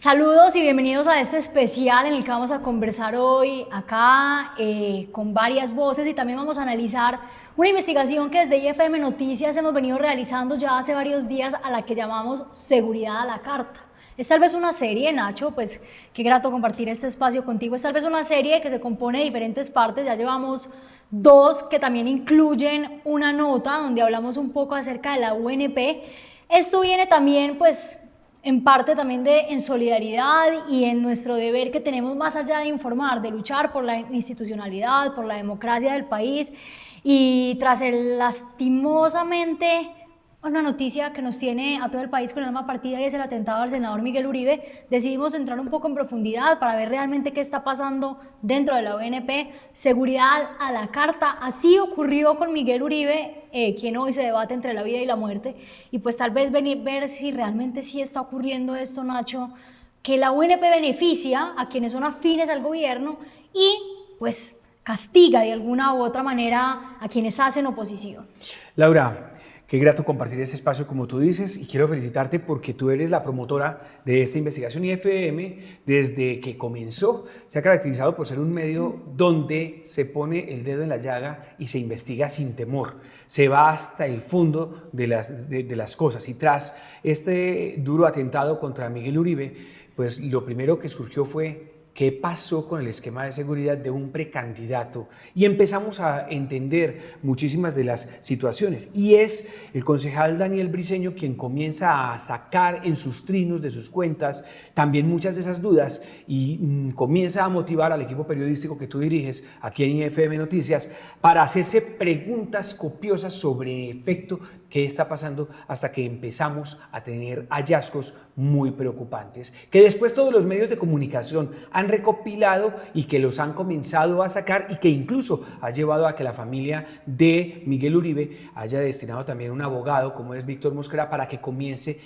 Saludos y bienvenidos a este especial en el que vamos a conversar hoy acá con varias voces y también vamos a analizar una investigación que desde IFM Noticias hemos venido realizando ya hace varios días a la que llamamos Seguridad a la Carta. Es tal vez una serie, Nacho, pues qué grato compartir este espacio contigo. Es tal vez una serie que se compone de diferentes partes, ya llevamos dos que también incluyen una nota donde hablamos un poco acerca de la UNP. Esto viene también pues en parte también en solidaridad y en nuestro deber que tenemos más allá de informar, de luchar por la institucionalidad, por la democracia del país y tras el lastimosamente una noticia que nos tiene a todo el país con el alma partida y es el atentado al senador Miguel Uribe, decidimos entrar un poco en profundidad para ver realmente qué está pasando dentro de la ONP, seguridad a la carta. Así ocurrió con Miguel Uribe, quien hoy se debate entre la vida y la muerte, y pues tal vez ver si realmente sí está ocurriendo esto, Nacho, que la UNP beneficia a quienes son afines al gobierno y pues castiga de alguna u otra manera a quienes hacen oposición. Laura, qué grato compartir este espacio como tú dices y quiero felicitarte porque tú eres la promotora de esta investigación. IFM desde que comenzó se ha caracterizado por ser un medio donde se pone el dedo en la llaga y se investiga sin temor, se va hasta el fondo de las cosas y tras este duro atentado contra Miguel Uribe, pues lo primero que surgió fue qué pasó con el esquema de seguridad de un precandidato y empezamos a entender muchísimas de las situaciones y es el concejal Daniel Briceño quien comienza a sacar en sus trinos de sus cuentas también muchas de esas dudas y comienza a motivar al equipo periodístico que tú diriges aquí en IFM Noticias para hacerse preguntas copiosas sobre efecto qué está pasando hasta que empezamos a tener hallazgos muy preocupantes que después todos los medios de comunicación han recopilado y que los han comenzado a sacar y que incluso ha llevado a que la familia de Miguel Uribe haya destinado también un abogado como es Víctor Mosquera para que comience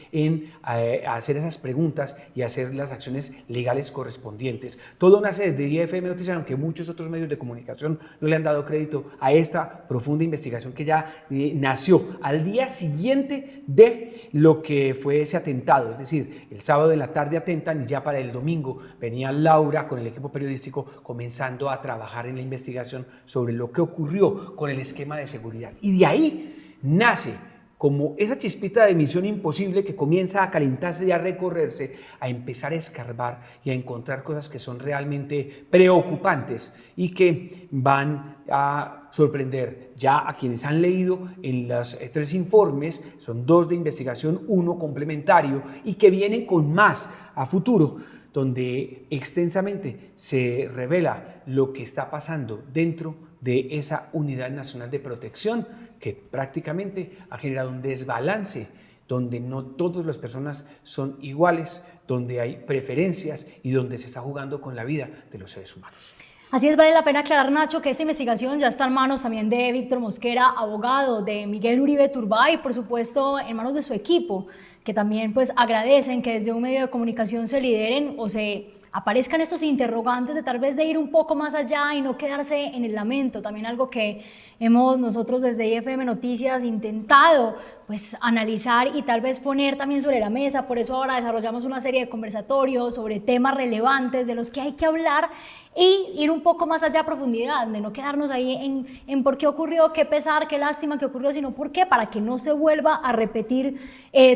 a hacer esas preguntas y a hacer las acciones legales correspondientes. Todo nace desde IFM Noticias, aunque muchos otros medios de comunicación no le han dado crédito a esta profunda investigación que ya nació al día siguiente de lo que fue ese atentado, es decir, el sábado de la tarde atentan y ya para el domingo venía Laura con el equipo periodístico comenzando a trabajar en la investigación sobre lo que ocurrió con el esquema de seguridad. Y de ahí nace como esa chispita de Misión Imposible que comienza a calentarse y a recorrerse, a empezar a escarbar y a encontrar cosas que son realmente preocupantes y que van a sorprender ya a quienes han leído en los tres informes, son dos de investigación, uno complementario y que vienen con más a futuro, donde extensamente se revela lo que está pasando dentro de esa Unidad Nacional de Protección que prácticamente ha generado un desbalance donde no todas las personas son iguales, donde hay preferencias y donde se está jugando con la vida de los seres humanos. Así es, vale la pena aclarar, Nacho, que esta investigación ya está en manos también de Víctor Mosquera, abogado, de Miguel Uribe Turbay y por supuesto en manos de su equipo, que también pues agradecen que desde un medio de comunicación se lideren o se aparezcan estos interrogantes de tal vez de ir un poco más allá y no quedarse en el lamento, también algo que hemos nosotros desde IFM Noticias intentado pues analizar y tal vez poner también sobre la mesa, por eso ahora desarrollamos una serie de conversatorios sobre temas relevantes de los que hay que hablar y ir un poco más allá a profundidad, de no quedarnos ahí en por qué ocurrió, qué pesar, qué lástima que ocurrió, sino por qué, para que no se vuelva a repetir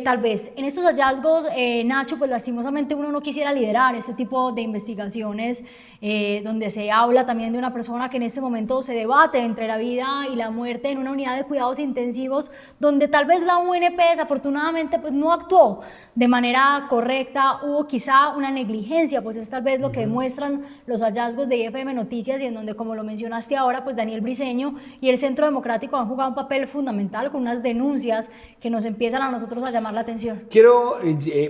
tal vez. En estos hallazgos, Nacho, pues lastimosamente uno no quisiera liderar este tipo de investigaciones donde se habla también de una persona que en este momento se debate entre la vida y la muerte en una unidad de cuidados intensivos, donde tal vez la UNP desafortunadamente pues no actuó de manera correcta, hubo quizá una negligencia, pues es tal vez lo que demuestran los hallazgos de IFM Noticias y en donde, como lo mencionaste ahora, pues Daniel Briceño y el Centro Democrático han jugado un papel fundamental con unas denuncias que nos empiezan a nosotros a llamar la atención. Quiero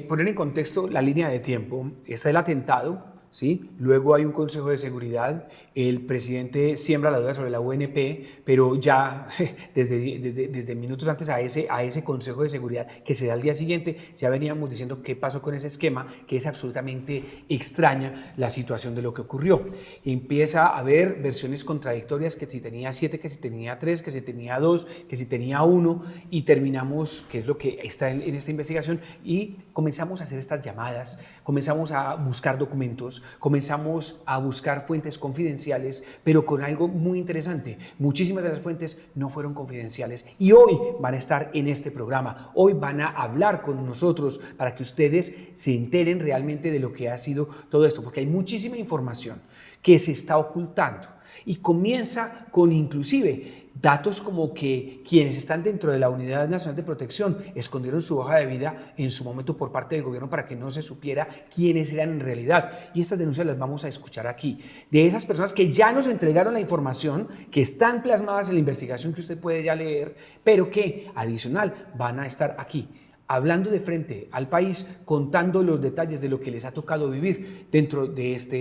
poner en contexto la línea de tiempo. Está el atentado, ¿sí? Luego hay un Consejo de Seguridad, el presidente siembra la duda sobre la UNP, pero ya desde minutos antes a ese Consejo de Seguridad que se da al día siguiente, ya veníamos diciendo qué pasó con ese esquema, que es absolutamente extraña la situación de lo que ocurrió. Empieza a haber versiones contradictorias, que si tenía 7, que si tenía 3, que si tenía 2, que si tenía 1, y terminamos, que es lo que está en esta investigación, y comenzamos a hacer estas llamadas, comenzamos a buscar documentos, comenzamos a buscar fuentes confidenciales, pero con algo muy interesante. Muchísimas de las fuentes no fueron confidenciales y hoy van a estar en este programa. Hoy van a hablar con nosotros para que ustedes se enteren realmente de lo que ha sido todo esto, porque hay muchísima información que se está ocultando y comienza con inclusive datos como que quienes están dentro de la Unidad Nacional de Protección escondieron su hoja de vida en su momento por parte del gobierno para que no se supiera quiénes eran en realidad. Y estas denuncias las vamos a escuchar aquí. De esas personas que ya nos entregaron la información, que están plasmadas en la investigación que usted puede ya leer, pero que adicional van a estar aquí, hablando de frente al país, contando los detalles de lo que les ha tocado vivir dentro de esta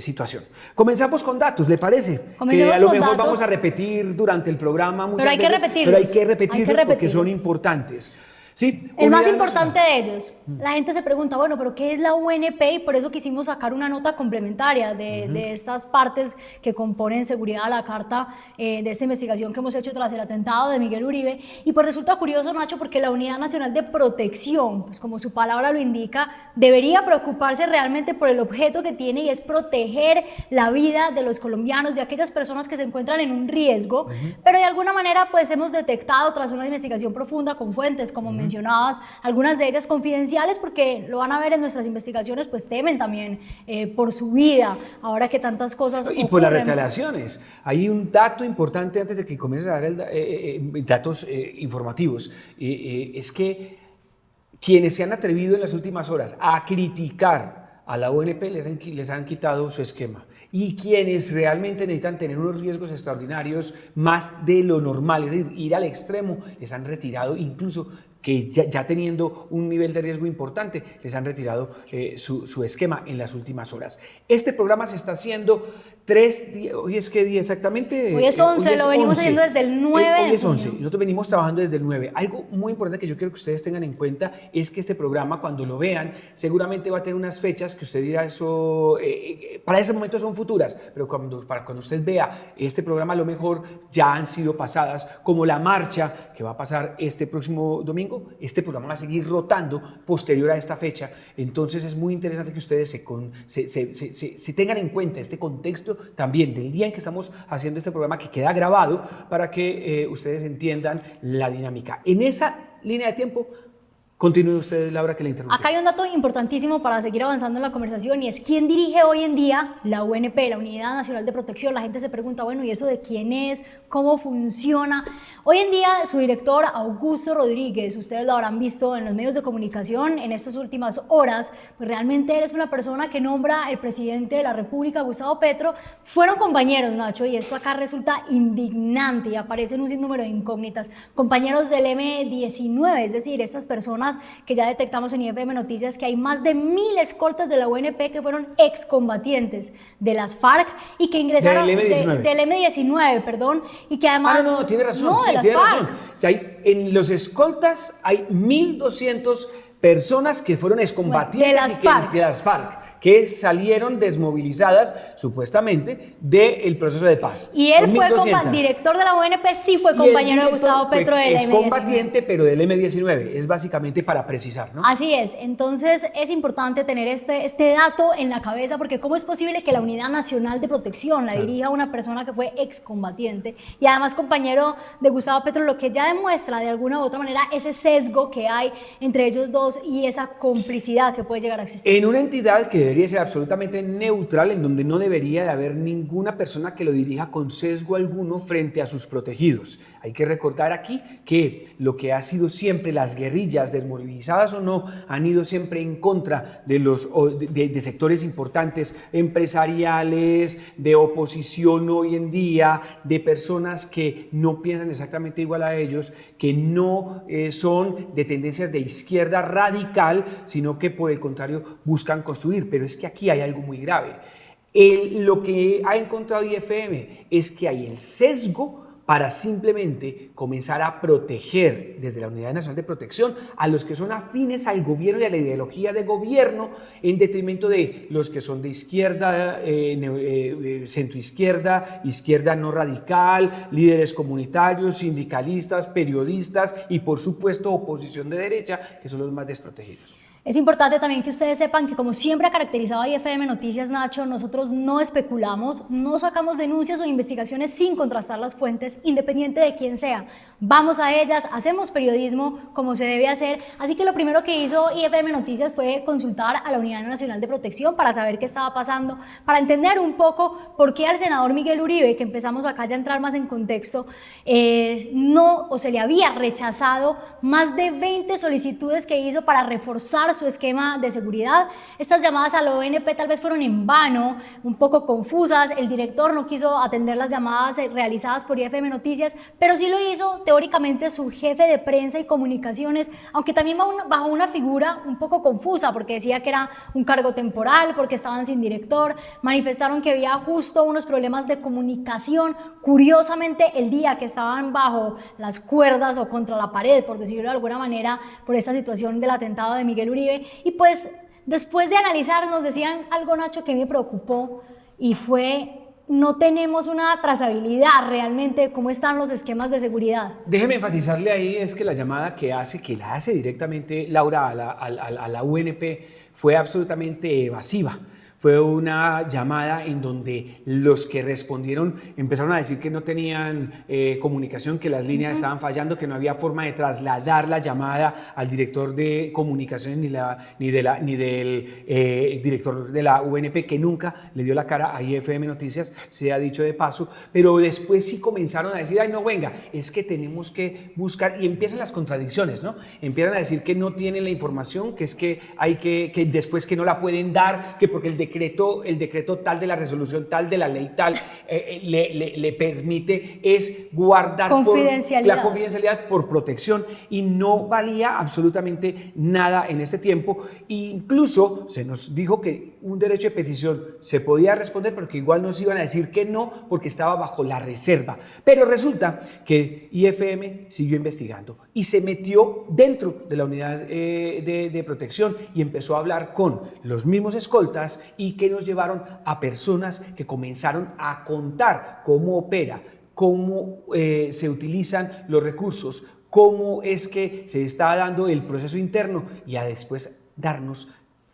situación. Comenzamos con datos, ¿le parece? Comencemos que a lo con mejor datos. vamos a repetir durante el programa muchas Pero hay que veces, repetirlos. pero hay que repetirlos porque repetirlos. son importantes. Sí, El más Unidad importante Nacional. de ellos, la gente se pregunta, bueno, pero ¿qué es la UNP? Y por eso quisimos sacar una nota complementaria de estas partes que componen seguridad a la carta de esta investigación que hemos hecho tras el atentado de Miguel Uribe. Y pues resulta curioso, Nacho, porque la Unidad Nacional de Protección, pues como su palabra lo indica, debería preocuparse realmente por el objeto que tiene y es proteger la vida de los colombianos, de aquellas personas que se encuentran en un riesgo, pero de alguna manera pues hemos detectado tras una investigación profunda con fuentes como mencionabas, algunas de ellas confidenciales, porque lo van a ver en nuestras investigaciones, pues temen también por su vida, ahora que tantas cosas Y por las ocurren. retaliaciones. Hay un dato importante antes de que comiences a dar datos informativos, es que quienes se han atrevido en las últimas horas a criticar a la ONP les han quitado su esquema. Y quienes realmente necesitan tener unos riesgos extraordinarios más de lo normal, es decir, ir al extremo, les han retirado, incluso que ya teniendo un nivel de riesgo importante, les han retirado su esquema en las últimas horas. Este programa se está haciendo 3 días, hoy es qué día exactamente. Hoy es 11, lo venimos haciendo desde el 9 de Hoy es 11, junio. nosotros venimos trabajando desde el 9. Algo muy importante que yo quiero que ustedes tengan en cuenta es que este programa, cuando lo vean, seguramente va a tener unas fechas que usted dirá, eso, para ese momento son futuras, pero cuando usted vea este programa, a lo mejor ya han sido pasadas, como la marcha que va a pasar este próximo domingo. Este programa va a seguir rotando posterior a esta fecha, entonces es muy interesante que ustedes se tengan en cuenta este contexto también del día en que estamos haciendo este programa, que queda grabado para que ustedes entiendan la dinámica. En esa línea de tiempo, continúe usted, Laura, que la interrumpí. Acá hay un dato importantísimo para seguir avanzando en la conversación y es quién dirige hoy en día la UNP, la Unidad Nacional de Protección. La gente se pregunta, bueno, ¿y eso de quién es? ¿Cómo funciona? Hoy en día su director, Augusto Rodríguez, ustedes lo habrán visto en los medios de comunicación en estas últimas horas, pues realmente él es una persona que nombra el presidente de la República, Gustavo Petro. Fueron compañeros, Nacho, y esto acá resulta indignante y aparecen un sinnúmero de incógnitas. Compañeros del M-19, es decir, estas personas que ya detectamos en IFM Noticias que hay más de 1000 escoltas de la UNP que fueron excombatientes de las FARC y que ingresaron del M-19. del M-19, perdón, y que además... No, tiene razón. No, Sí, de las tiene FARC. razón. Que en los escoltas hay 1200 personas que fueron excombatientes de las FARC. de las FARC, que salieron desmovilizadas supuestamente del proceso de paz. Y él Son fue 1200. director de la UNP, sí fue Y el compañero de director Gustavo fue Petro del M-19. excombatiente, pero del M-19. Es básicamente para precisar, ¿no? Así es, entonces es importante tener este dato en la cabeza porque ¿cómo es posible que la Unidad Nacional de Protección la dirija una persona que fue excombatiente y además compañero de Gustavo Petro, lo que ya demuestra de alguna u otra manera ese sesgo que hay entre ellos dos y esa complicidad que puede llegar a existir? En una entidad que debería ser absolutamente neutral, en donde no debería de haber ninguna persona que lo dirija con sesgo alguno frente a sus protegidos. Hay que recordar aquí que lo que ha sido siempre las guerrillas, desmovilizadas o no, han ido siempre en contra de sectores importantes, empresariales, de oposición hoy en día, de personas que no piensan exactamente igual a ellos, que no son de tendencias de izquierda radical, sino que por el contrario buscan construir. Pero pero es que aquí hay algo muy grave. Lo que ha encontrado IFM es que hay el sesgo para simplemente comenzar a proteger desde la Unidad Nacional de Protección a los que son afines al gobierno y a la ideología de gobierno, en detrimento de los que son de izquierda, centroizquierda, izquierda no radical, líderes comunitarios, sindicalistas, periodistas y por supuesto oposición de derecha, que son los más desprotegidos. Es importante también que ustedes sepan que, como siempre ha caracterizado a IFM Noticias, Nacho, nosotros no especulamos, no sacamos denuncias o investigaciones sin contrastar las fuentes, independiente de quién sea. Vamos a ellas, hacemos periodismo como se debe hacer, así que lo primero que hizo IFM Noticias fue consultar a la Unidad Nacional de Protección para saber qué estaba pasando, para entender un poco por qué al senador Miguel Uribe, que empezamos acá ya a entrar más en contexto, no o se le había rechazado más de 20 solicitudes que hizo para reforzar su esquema de seguridad. Estas llamadas a la ONP tal vez fueron en vano, un poco confusas, el director no quiso atender las llamadas realizadas por IFM Noticias, pero sí lo hizo teóricamente su jefe de prensa y comunicaciones, aunque también bajo una figura un poco confusa, porque decía que era un cargo temporal, porque estaban sin director, manifestaron que había justo unos problemas de comunicación, curiosamente el día que estaban bajo las cuerdas o contra la pared, por decirlo de alguna manera, por esta situación del atentado de Miguel Uribe. Y pues después de analizar nos decían algo, Nacho, que me preocupó, y fue: no tenemos una trazabilidad realmente de cómo están los esquemas de seguridad. Déjeme enfatizarle ahí, es que la llamada que la hace directamente Laura a la UNP fue absolutamente evasiva. Fue una llamada en donde los que respondieron empezaron a decir que no tenían comunicación, que las líneas estaban fallando, que no había forma de trasladar la llamada al director de comunicaciones ni del director de la UNP, que nunca le dio la cara a IFM Noticias, se ha dicho de paso, pero después sí comenzaron a decir: ay, no, venga, es que tenemos que buscar, y empiezan las contradicciones, ¿no? Empiezan a decir que no tienen la información, que es que hay que después que no la pueden dar, que porque el decreto tal de la resolución tal de la ley tal le permite es guardar la confidencialidad por protección, y no valía absolutamente nada en este tiempo. E incluso se nos dijo que un derecho de petición se podía responder, pero que igual nos iban a decir que no porque estaba bajo la reserva. Pero resulta que IFM siguió investigando y se metió dentro de la unidad de protección y empezó a hablar con los mismos escoltas, y que nos llevaron a personas que comenzaron a contar cómo opera, cómo se utilizan los recursos, cómo es que se está dando el proceso interno, y a después darnos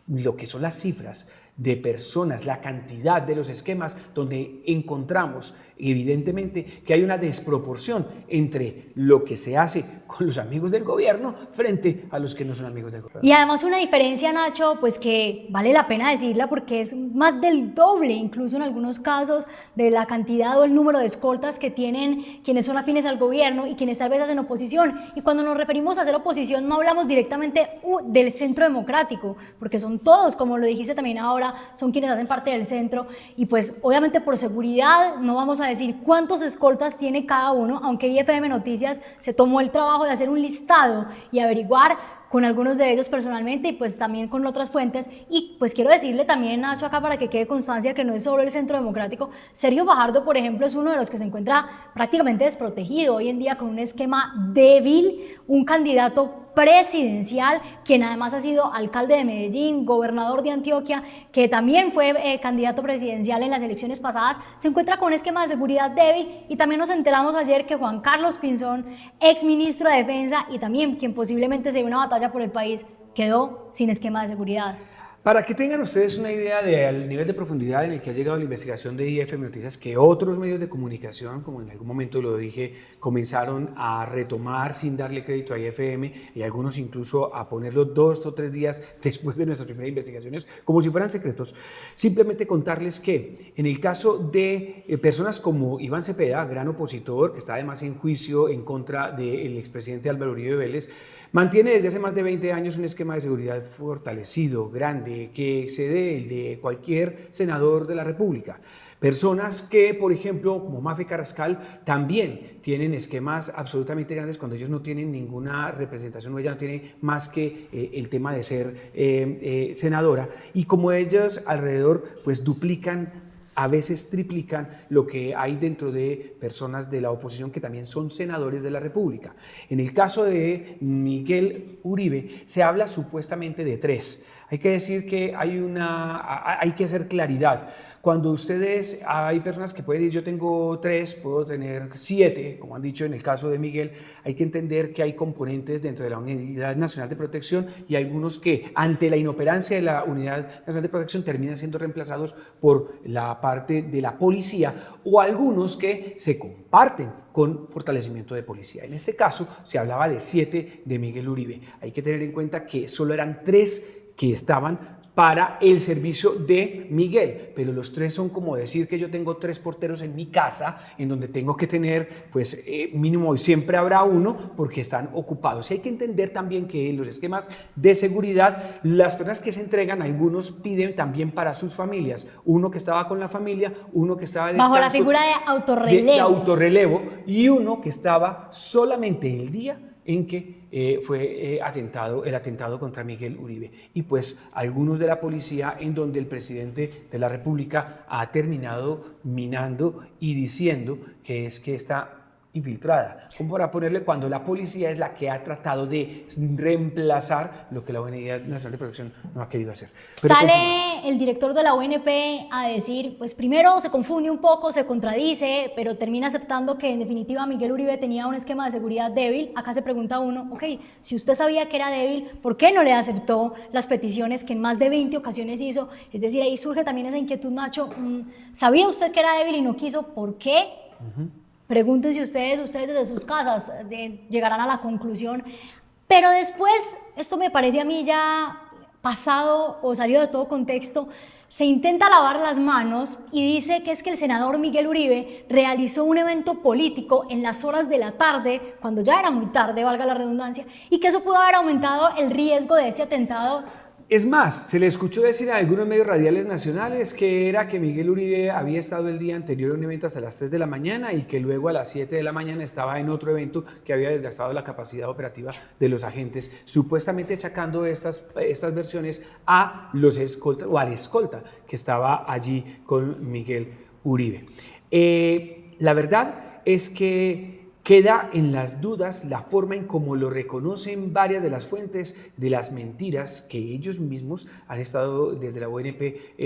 lo que son las cifras de personas, la cantidad de los esquemas, donde encontramos evidentemente que hay una desproporción entre lo que se hace con los amigos del gobierno frente a los que no son amigos del gobierno. Y además una diferencia, Nacho, pues que vale la pena decirla, porque es más del doble, incluso en algunos casos, de la cantidad o el número de escoltas que tienen quienes son afines al gobierno y quienes tal vez hacen oposición. Y cuando nos referimos a hacer oposición, no hablamos directamente del centro democrático, porque son todos, como lo dijiste también ahora, son quienes hacen parte del centro, y pues obviamente por seguridad no vamos a decir cuántos escoltas tiene cada uno, aunque IFM Noticias se tomó el trabajo de hacer un listado y averiguar con algunos de ellos personalmente, y pues también con otras fuentes. Y pues quiero decirle también, Nacho, acá para que quede constancia que no es solo el Centro Democrático. Sergio Fajardo, por ejemplo, es uno de los que se encuentra prácticamente desprotegido hoy en día, con un esquema débil, un candidato presidencial, quien además ha sido alcalde de Medellín, gobernador de Antioquia, que también fue candidato presidencial en las elecciones pasadas, se encuentra con un esquema de seguridad débil. Y también nos enteramos ayer que Juan Carlos Pinzón, ex ministro de Defensa y también quien posiblemente se dio una batalla por el país, quedó sin esquema de seguridad. Para que tengan ustedes una idea del nivel de profundidad en el que ha llegado la investigación de IFM Noticias, que otros medios de comunicación, como en algún momento lo dije, comenzaron a retomar sin darle crédito a IFM, y algunos incluso a ponerlo 2 o 3 días después de nuestras primeras investigaciones, como si fueran secretos. Simplemente contarles que en el caso de personas como Iván Cepeda, gran opositor, que está además en juicio en contra del expresidente Álvaro Uribe Vélez, Mantiene desde hace más de 20 años un esquema de seguridad fortalecido, grande, que excede el de cualquier senador de la República. Personas que, por ejemplo, como Mafe Carrascal, también tienen esquemas absolutamente grandes cuando ellos no tienen ninguna representación o ella no tiene más que el tema de ser senadora. Y como ellos alrededor, pues duplican, a veces triplican lo que hay dentro de personas de la oposición que también son senadores de la República. En el caso de Miguel Uribe se habla supuestamente de 3. Hay que decir que hay que hacer claridad. Cuando hay personas que pueden decir yo tengo 3, puedo tener 7, como han dicho en el caso de Miguel, hay que entender que hay componentes dentro de la Unidad Nacional de Protección y algunos que ante la inoperancia de la Unidad Nacional de Protección terminan siendo reemplazados por la parte de la policía o algunos que se comparten con fortalecimiento de policía. En este caso se hablaba de 7 de Miguel Uribe. Hay que tener en cuenta que solo eran 3 que estaban para el servicio de Miguel, pero los 3 son como decir que yo tengo 3 porteros en mi casa, en donde tengo que tener, pues mínimo siempre habrá uno, porque están ocupados. Y hay que entender también que en los esquemas de seguridad, las personas que se entregan, algunos piden también para sus familias, uno que estaba con la familia, uno que estaba de bajo descanso, la figura de autorrelevo. De autorrelevo, y uno que estaba solamente el día en que fue el atentado contra Miguel Uribe. Y pues algunos de la policía en donde el presidente de la República ha terminado minando y diciendo que está infiltrada, como para ponerle cuando la policía es la que ha tratado de reemplazar lo que la Unidad Nacional de Protección no ha querido hacer. Pero sale el director de la UNP a decir, pues primero se confunde un poco, se contradice, pero termina aceptando que en definitiva Miguel Uribe tenía un esquema de seguridad débil. Acá se pregunta uno, ok, si usted sabía que era débil, ¿por qué no le aceptó las peticiones que en más de 20 ocasiones hizo? Es decir, ahí surge también esa inquietud, Nacho, ¿sabía usted que era débil y no quiso? ¿Por qué? Pregúntense ustedes desde sus casas, llegarán a la conclusión. Pero después, esto me parece a mí ya pasado o salido de todo contexto, se intenta lavar las manos y dice que es que el senador Miguel Uribe realizó un evento político en las horas de la tarde, cuando ya era muy tarde, valga la redundancia, y que eso pudo haber aumentado el riesgo de este atentado. Es más, se le escuchó decir en algunos medios radiales nacionales que Miguel Uribe había estado el día anterior en un evento hasta las 3 de la mañana y que luego a las 7 de la mañana estaba en otro evento que había desgastado la capacidad operativa de los agentes, supuestamente achacando estas versiones a los escoltas o al escolta que estaba allí con Miguel Uribe. La verdad es que queda en las dudas la forma en cómo lo reconocen varias de las fuentes de las mentiras que ellos mismos han estado desde la ONP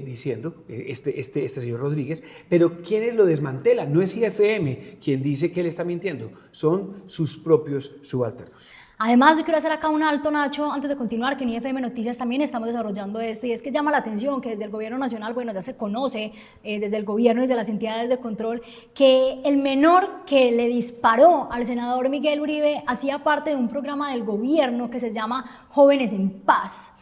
diciendo, este señor Rodríguez, pero quienes lo desmantelan, no es IFM quien dice que él está mintiendo, son sus propios subalternos. Además, yo quiero hacer acá un alto, Nacho, antes de continuar, que en IFM Noticias también estamos desarrollando esto, y es que llama la atención que desde el gobierno nacional, bueno, ya se conoce, desde el gobierno y desde las entidades de control, que el menor que le disparó al senador Miguel Uribe hacía parte de un programa del gobierno que se llama Jóvenes en Paz.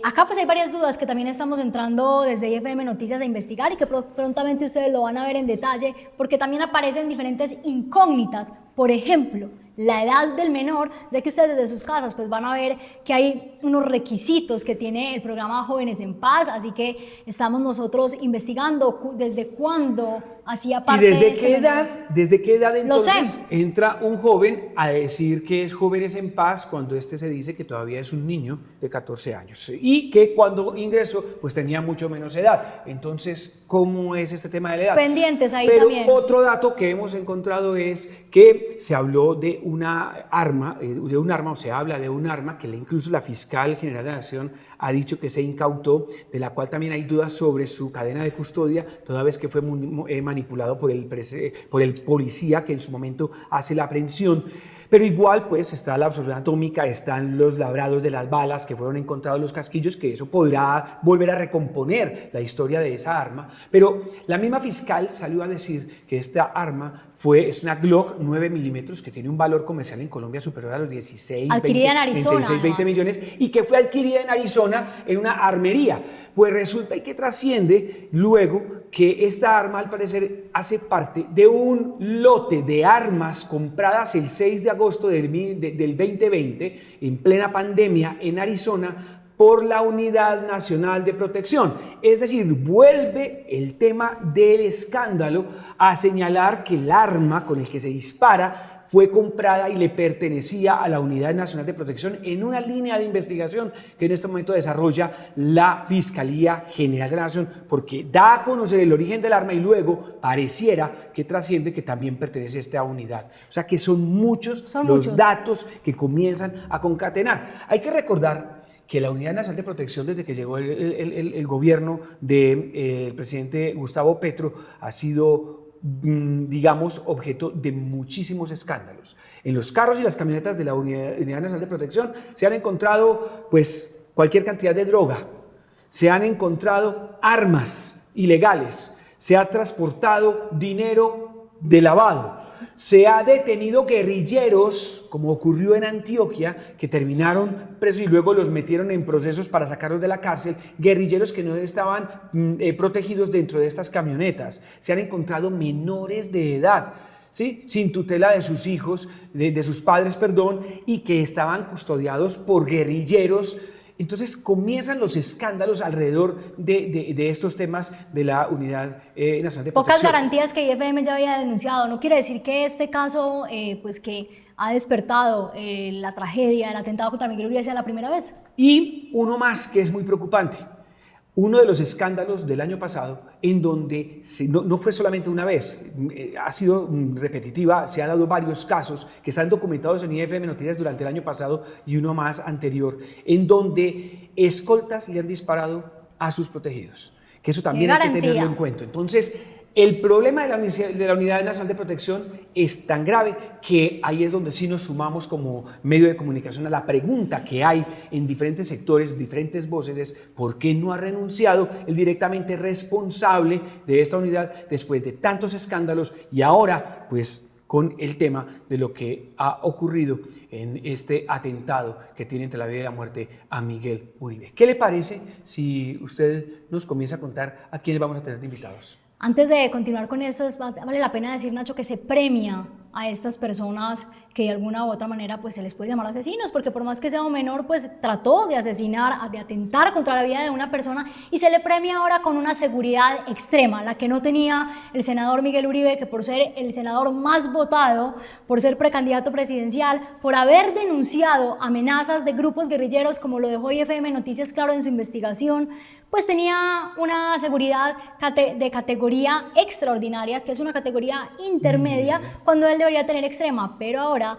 Acá pues hay varias dudas que también estamos entrando desde IFM Noticias a investigar y que prontamente ustedes lo van a ver en detalle, porque también aparecen diferentes incógnitas. Por ejemplo, la edad del menor, ya que ustedes desde sus casas pues van a ver que hay unos requisitos que tiene el programa Jóvenes en Paz, así que estamos nosotros investigando desde cuándo hacía parte ¿Y desde qué edad entonces entra un joven a decir que es Jóvenes en Paz cuando se dice que todavía es un niño de 14 años y que cuando ingresó pues tenía mucho menos edad? Entonces, ¿cómo es este tema de la edad? Pendientes ahí Pero también. Otro dato que hemos encontrado es que se habló de un arma, o se habla de un arma que incluso la fiscal general de la Nación ha dicho que se incautó, de la cual también hay dudas sobre su cadena de custodia, toda vez que fue manipulado por el policía que en su momento hace la aprehensión. Pero igual pues está la absorción atómica, están los labrados de las balas que fueron encontrados en los casquillos, que eso podrá volver a recomponer la historia de esa arma. Pero la misma fiscal salió a decir que esta arma es una Glock 9 milímetros que tiene un valor comercial en Colombia superior a los 16, adquirida 20, en Arizona, 16, 20 millones y que fue adquirida en Arizona en una armería. Pues resulta y que trasciende luego que esta arma al parecer hace parte de un lote de armas compradas el 6 de agosto del 2020 en plena pandemia en Arizona por la Unidad Nacional de Protección. Es decir, vuelve el tema del escándalo a señalar que el arma con el que se dispara fue comprada y le pertenecía a la Unidad Nacional de Protección en una línea de investigación que en este momento desarrolla la Fiscalía General de la Nación, porque da a conocer el origen del arma y luego pareciera que trasciende que también pertenece a esta unidad. O sea que son muchos los datos que comienzan a concatenar. Hay que recordar que la Unidad Nacional de Protección, desde que llegó el gobierno del presidente Gustavo Petro, ha sido, digamos, objeto de muchísimos escándalos. En los carros y las camionetas de la Unidad Nacional de Protección se han encontrado, pues, cualquier cantidad de droga, se han encontrado armas ilegales, se ha transportado dinero de lavado, se ha detenido guerrilleros, como ocurrió en Antioquia, que terminaron presos y luego los metieron en procesos para sacarlos de la cárcel, guerrilleros que no estaban protegidos dentro de estas camionetas. Se han encontrado menores de edad, ¿sí?, sin tutela de sus hijos, de sus padres, perdón, y que estaban custodiados por guerrilleros. Entonces comienzan los escándalos alrededor de estos temas de la Unidad Nacional de Protección. Pocas garantías que IFM ya había denunciado. No quiere decir que este caso, pues que ha despertado la tragedia, el atentado contra Miguel Uribe sea la primera vez. Y uno más que es muy preocupante. Uno de los escándalos del año pasado, en donde no fue solamente una vez, ha sido repetitiva, se han dado varios casos que están documentados en IFM Noticias durante el año pasado y uno más anterior, en donde escoltas le han disparado a sus protegidos. Que eso también hay que tenerlo en cuenta. Entonces, el problema de la Unidad Nacional de Protección es tan grave que ahí es donde sí nos sumamos como medio de comunicación a la pregunta que hay en diferentes sectores, diferentes voces, es ¿por qué no ha renunciado el directamente responsable de esta unidad después de tantos escándalos y ahora pues con el tema de lo que ha ocurrido en este atentado que tiene entre la vida y la muerte a Miguel Uribe? ¿Qué le parece si usted nos comienza a contar a quiénes vamos a tener de invitados? Antes de continuar con eso, vale la pena decir, Nacho, que se premia a estas personas que de alguna u otra manera pues se les puede llamar asesinos, porque por más que sea un menor, pues trató de asesinar, de atentar contra la vida de una persona y se le premia ahora con una seguridad extrema, la que no tenía el senador Miguel Uribe, que por ser el senador más votado, por ser precandidato presidencial, por haber denunciado amenazas de grupos guerrilleros, como lo dejó IFM Noticias claro en su investigación, pues tenía una seguridad de categoría extraordinaria, que es una categoría intermedia, cuando él debería tener extrema, pero ahora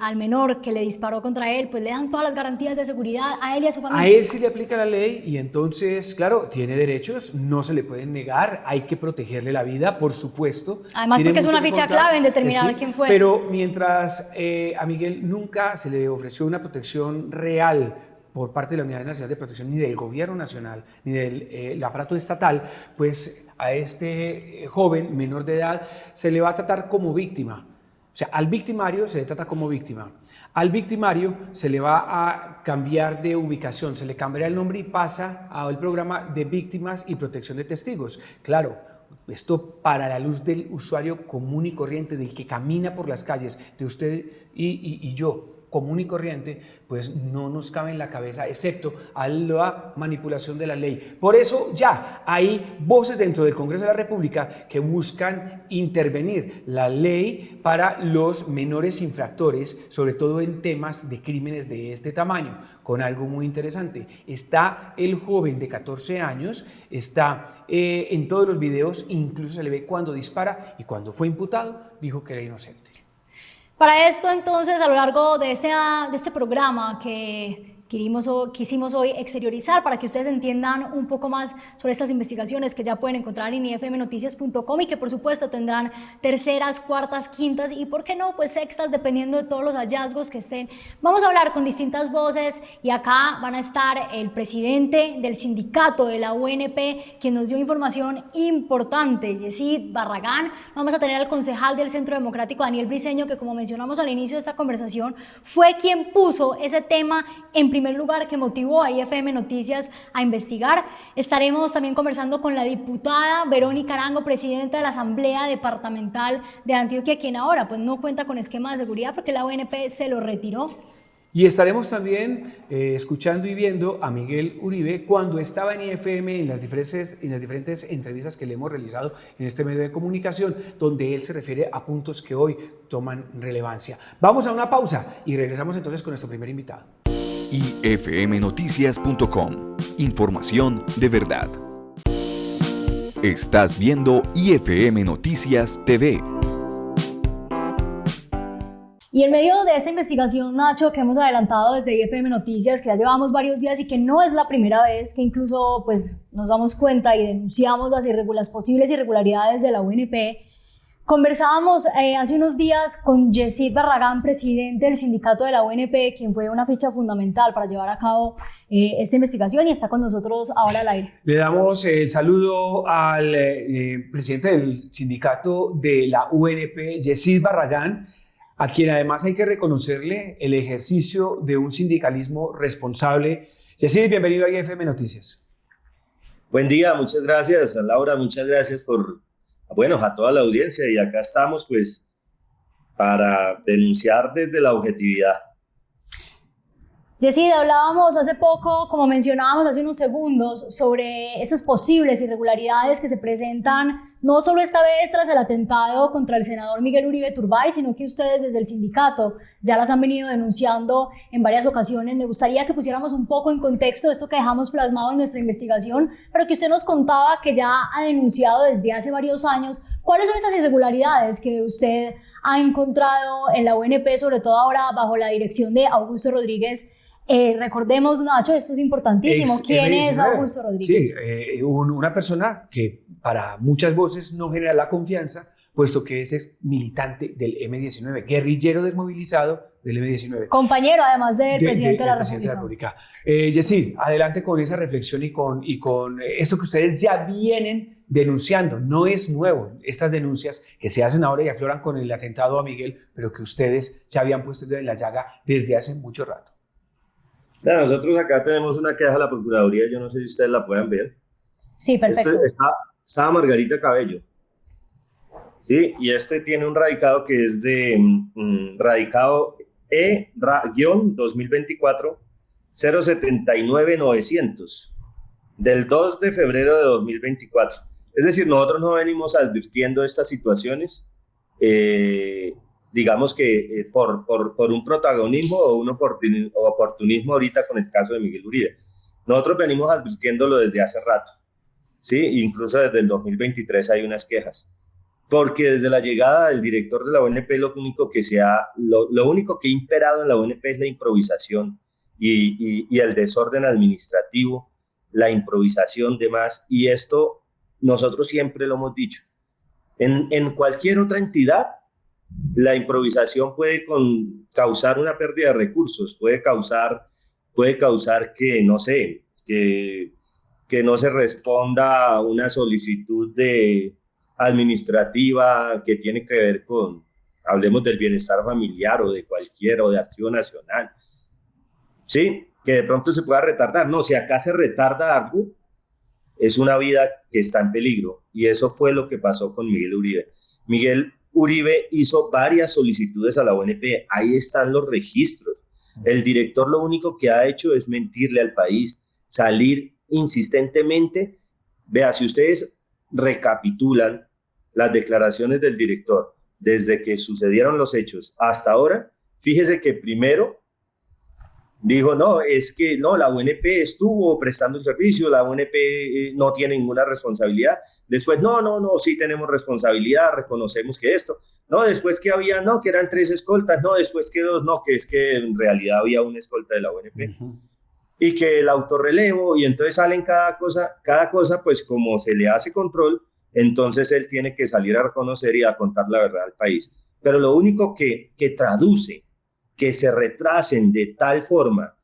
al menor que le disparó contra él, pues le dan todas las garantías de seguridad a él y a su familia. A él sí le aplica la ley y entonces, claro, tiene derechos, no se le pueden negar, hay que protegerle la vida, por supuesto. Además porque es una ficha clave en determinar quién fue. Pero mientras a Miguel nunca se le ofreció una protección real por parte de la Unidad Nacional de Protección, ni del Gobierno Nacional, ni del aparato estatal, pues a este joven menor de edad se le va a tratar como víctima. O sea, al victimario se le trata como víctima. Al victimario se le va a cambiar de ubicación, se le cambiará el nombre y pasa al programa de víctimas y protección de testigos. Claro, esto para la luz del usuario común y corriente, del que camina por las calles, de usted y yo, común y corriente, pues no nos cabe en la cabeza, excepto a la manipulación de la ley. Por eso ya hay voces dentro del Congreso de la República que buscan intervenir la ley para los menores infractores, sobre todo en temas de crímenes de este tamaño, con algo muy interesante. Está el joven de 14 años, está en todos los videos, incluso se le ve cuando dispara y cuando fue imputado dijo que era inocente. Para esto, entonces, a lo largo de este programa que quisimos hoy exteriorizar para que ustedes entiendan un poco más sobre estas investigaciones que ya pueden encontrar en ifmnoticias.com y que por supuesto tendrán terceras, cuartas, quintas y por qué no, pues sextas, dependiendo de todos los hallazgos que estén. Vamos a hablar con distintas voces y acá van a estar el presidente del sindicato de la UNP, quien nos dio información importante, Yesid Barragán. Vamos a tener al concejal del Centro Democrático, Daniel Briceño, que como mencionamos al inicio de esta conversación, fue quien puso ese tema en primer lugar, que motivó a IFM Noticias a investigar. Estaremos también conversando con la diputada Verónica Arango, presidenta de la Asamblea Departamental de Antioquia, quien ahora pues no cuenta con esquema de seguridad porque la UNP se lo retiró. Y estaremos también escuchando y viendo a Miguel Uribe cuando estaba en IFM en las diferentes entrevistas que le hemos realizado en este medio de comunicación, donde él se refiere a puntos que hoy toman relevancia. Vamos a una pausa y regresamos entonces con nuestro primer invitado. ifmnoticias.com. Información de verdad. Estás viendo IFM Noticias TV. Y en medio de esta investigación, Nacho, que hemos adelantado desde IFM Noticias, que ya llevamos varios días y que no es la primera vez que incluso pues, nos damos cuenta y denunciamos las posibles irregularidades de la UNP, conversábamos hace unos días con Yesid Barragán, presidente del sindicato de la UNP, quien fue una ficha fundamental para llevar a cabo esta investigación y está con nosotros ahora al aire. Le damos el saludo al presidente del sindicato de la UNP, Yesid Barragán, a quien además hay que reconocerle el ejercicio de un sindicalismo responsable. Yesid, bienvenido a IFM Noticias. Buen día, muchas gracias, Laura, muchas gracias a toda la audiencia, y acá estamos pues para denunciar desde la objetividad. Yesid, hablábamos hace poco, como mencionábamos hace unos segundos, sobre esas posibles irregularidades que se presentan no solo esta vez tras el atentado contra el senador Miguel Uribe Turbay, sino que ustedes desde el sindicato ya las han venido denunciando en varias ocasiones. Me gustaría que pusiéramos un poco en contexto esto que dejamos plasmado en nuestra investigación, pero que usted nos contaba que ya ha denunciado desde hace varios años. ¿Cuáles son esas irregularidades que usted ha encontrado en la UNP, sobre todo ahora bajo la dirección de Augusto Rodríguez? Recordemos, Nacho, esto es importantísimo. ¿Quién es Augusto Rodríguez? Sí, una persona que para muchas voces no genera la confianza, puesto que es militante del M-19, guerrillero desmovilizado del M-19. Compañero, además del presidente de la República. Yesid, adelante con esa reflexión y con esto que ustedes ya vienen denunciando. No es nuevo, estas denuncias que se hacen ahora y afloran con el atentado a Miguel, pero que ustedes ya habían puesto en la llaga desde hace mucho rato. Nosotros acá tenemos una queja a la Procuraduría, yo no sé si ustedes la puedan ver. Sí, perfecto. Está Margarita Cabello. Sí, y este tiene un radicado que es de radicado E-2024 079-900 del 2 de febrero de 2024. Es decir, nosotros no venimos advirtiendo estas situaciones, digamos que por un protagonismo o un oportunismo ahorita con el caso de Miguel Uribe. Nosotros venimos advirtiéndolo desde hace rato, ¿sí? Incluso desde el 2023 hay unas quejas. Porque desde la llegada del director de la ONP lo único que ha imperado en la ONP es la improvisación y el desorden administrativo, la improvisación de más, y esto nosotros siempre lo hemos dicho. En cualquier otra entidad, la improvisación puede causar una pérdida de recursos, puede causar que, no sé, que no se responda a una solicitud administrativa que tiene que ver con, hablemos del bienestar familiar o de cualquiera, o de Acción Nacional, ¿sí? Que de pronto se pueda retardar. No, si acá se retarda algo, es una vida que está en peligro, y eso fue lo que pasó con Miguel Uribe. Miguel Uribe hizo varias solicitudes a la ONP, ahí están los registros. El director lo único que ha hecho es mentirle al país, salir insistentemente. Vea, si ustedes recapitulan las declaraciones del director desde que sucedieron los hechos hasta ahora, fíjese que primero dijo, no, es que no, la UNP estuvo prestando el servicio, la UNP no tiene ninguna responsabilidad. Después, no, sí tenemos responsabilidad, reconocemos que esto. No, después que había, no, que eran 3 escoltas, no, después que 2, no, que es que en realidad había una escolta de la UNP. y que el autorrelevo, y entonces salen cada cosa, pues como se le hace control, entonces él tiene que salir a reconocer y a contar la verdad al país. Pero lo único que traduce que se retrasen de tal forma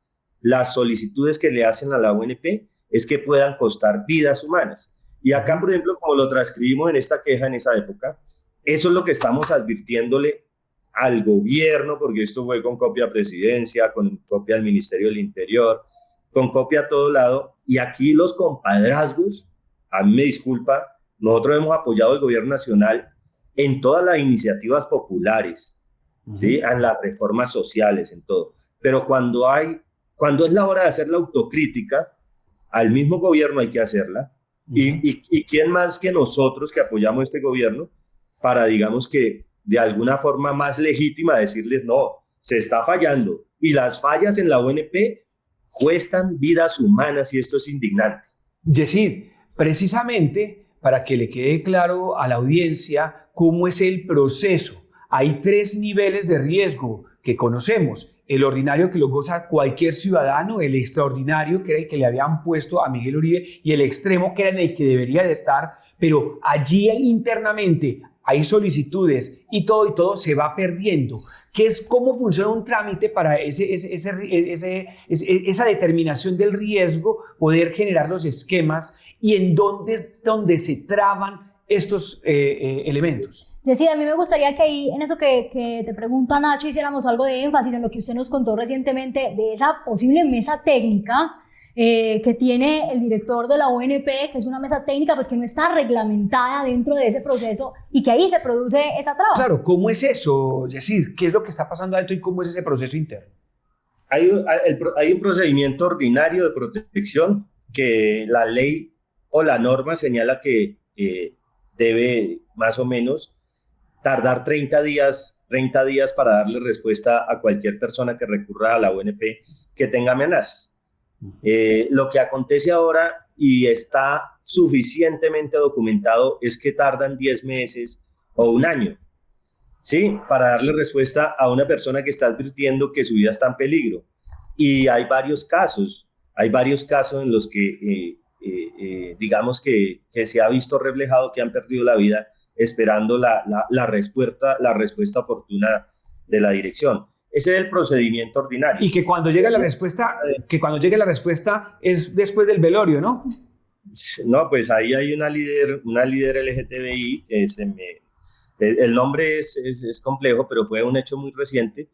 las solicitudes que le hacen a la ONP es que puedan costar vidas humanas. Y acá, por ejemplo, como lo transcribimos en esta queja en esa época, eso es lo que estamos advirtiéndole al gobierno, porque esto fue con copia a presidencia, con copia al Ministerio del Interior, con copia a todo lado, y aquí los compadrazgos, a mí me disculpa, nosotros hemos apoyado al gobierno nacional en todas las iniciativas populares, ¿sí? En las reformas sociales, en todo, pero cuando es la hora de hacer la autocrítica, al mismo gobierno hay que hacerla, y quién más que nosotros que apoyamos este gobierno para, digamos que de alguna forma más legítima decirles no, se está fallando, y las fallas en la ONP cuestan vidas humanas y esto es indignante. Yesid, precisamente para que le quede claro a la audiencia cómo es el proceso, hay 3 niveles de riesgo que conocemos. El ordinario, que lo goza cualquier ciudadano, el extraordinario, que era el que le habían puesto a Miguel Uribe, y el extremo, que era en el que debería de estar, pero allí internamente hay solicitudes y todo se va perdiendo. ¿Cómo funciona un trámite para esa determinación del riesgo, poder generar los esquemas y en dónde se traban estos elementos? Yesid, a mí me gustaría que ahí, en eso que te pregunta Nacho, hiciéramos algo de énfasis en lo que usted nos contó recientemente de esa posible mesa técnica que tiene el director de la ONP, que es una mesa técnica pues que no está reglamentada dentro de ese proceso y que ahí se produce esa traba. Claro, ¿cómo es eso, Yesid? ¿Qué es lo que está pasando adentro y cómo es ese proceso interno? Hay un procedimiento ordinario de protección que la ley o la norma señala que debe más o menos tardar 30 días para darle respuesta a cualquier persona que recurra a la ONP que tenga amenazas. Lo que acontece ahora y está suficientemente documentado es que tardan 10 meses o un año, ¿sí? Para darle respuesta a una persona que está advirtiendo que su vida está en peligro. Y hay varios casos en los que digamos que se ha visto reflejado que han perdido la vida esperando la respuesta oportuna de la dirección. Ese es el procedimiento ordinario. Y que cuando llegue la respuesta, es después del velorio, ¿no? No, pues ahí hay una líder LGTBI, el nombre es complejo, pero fue un hecho muy reciente.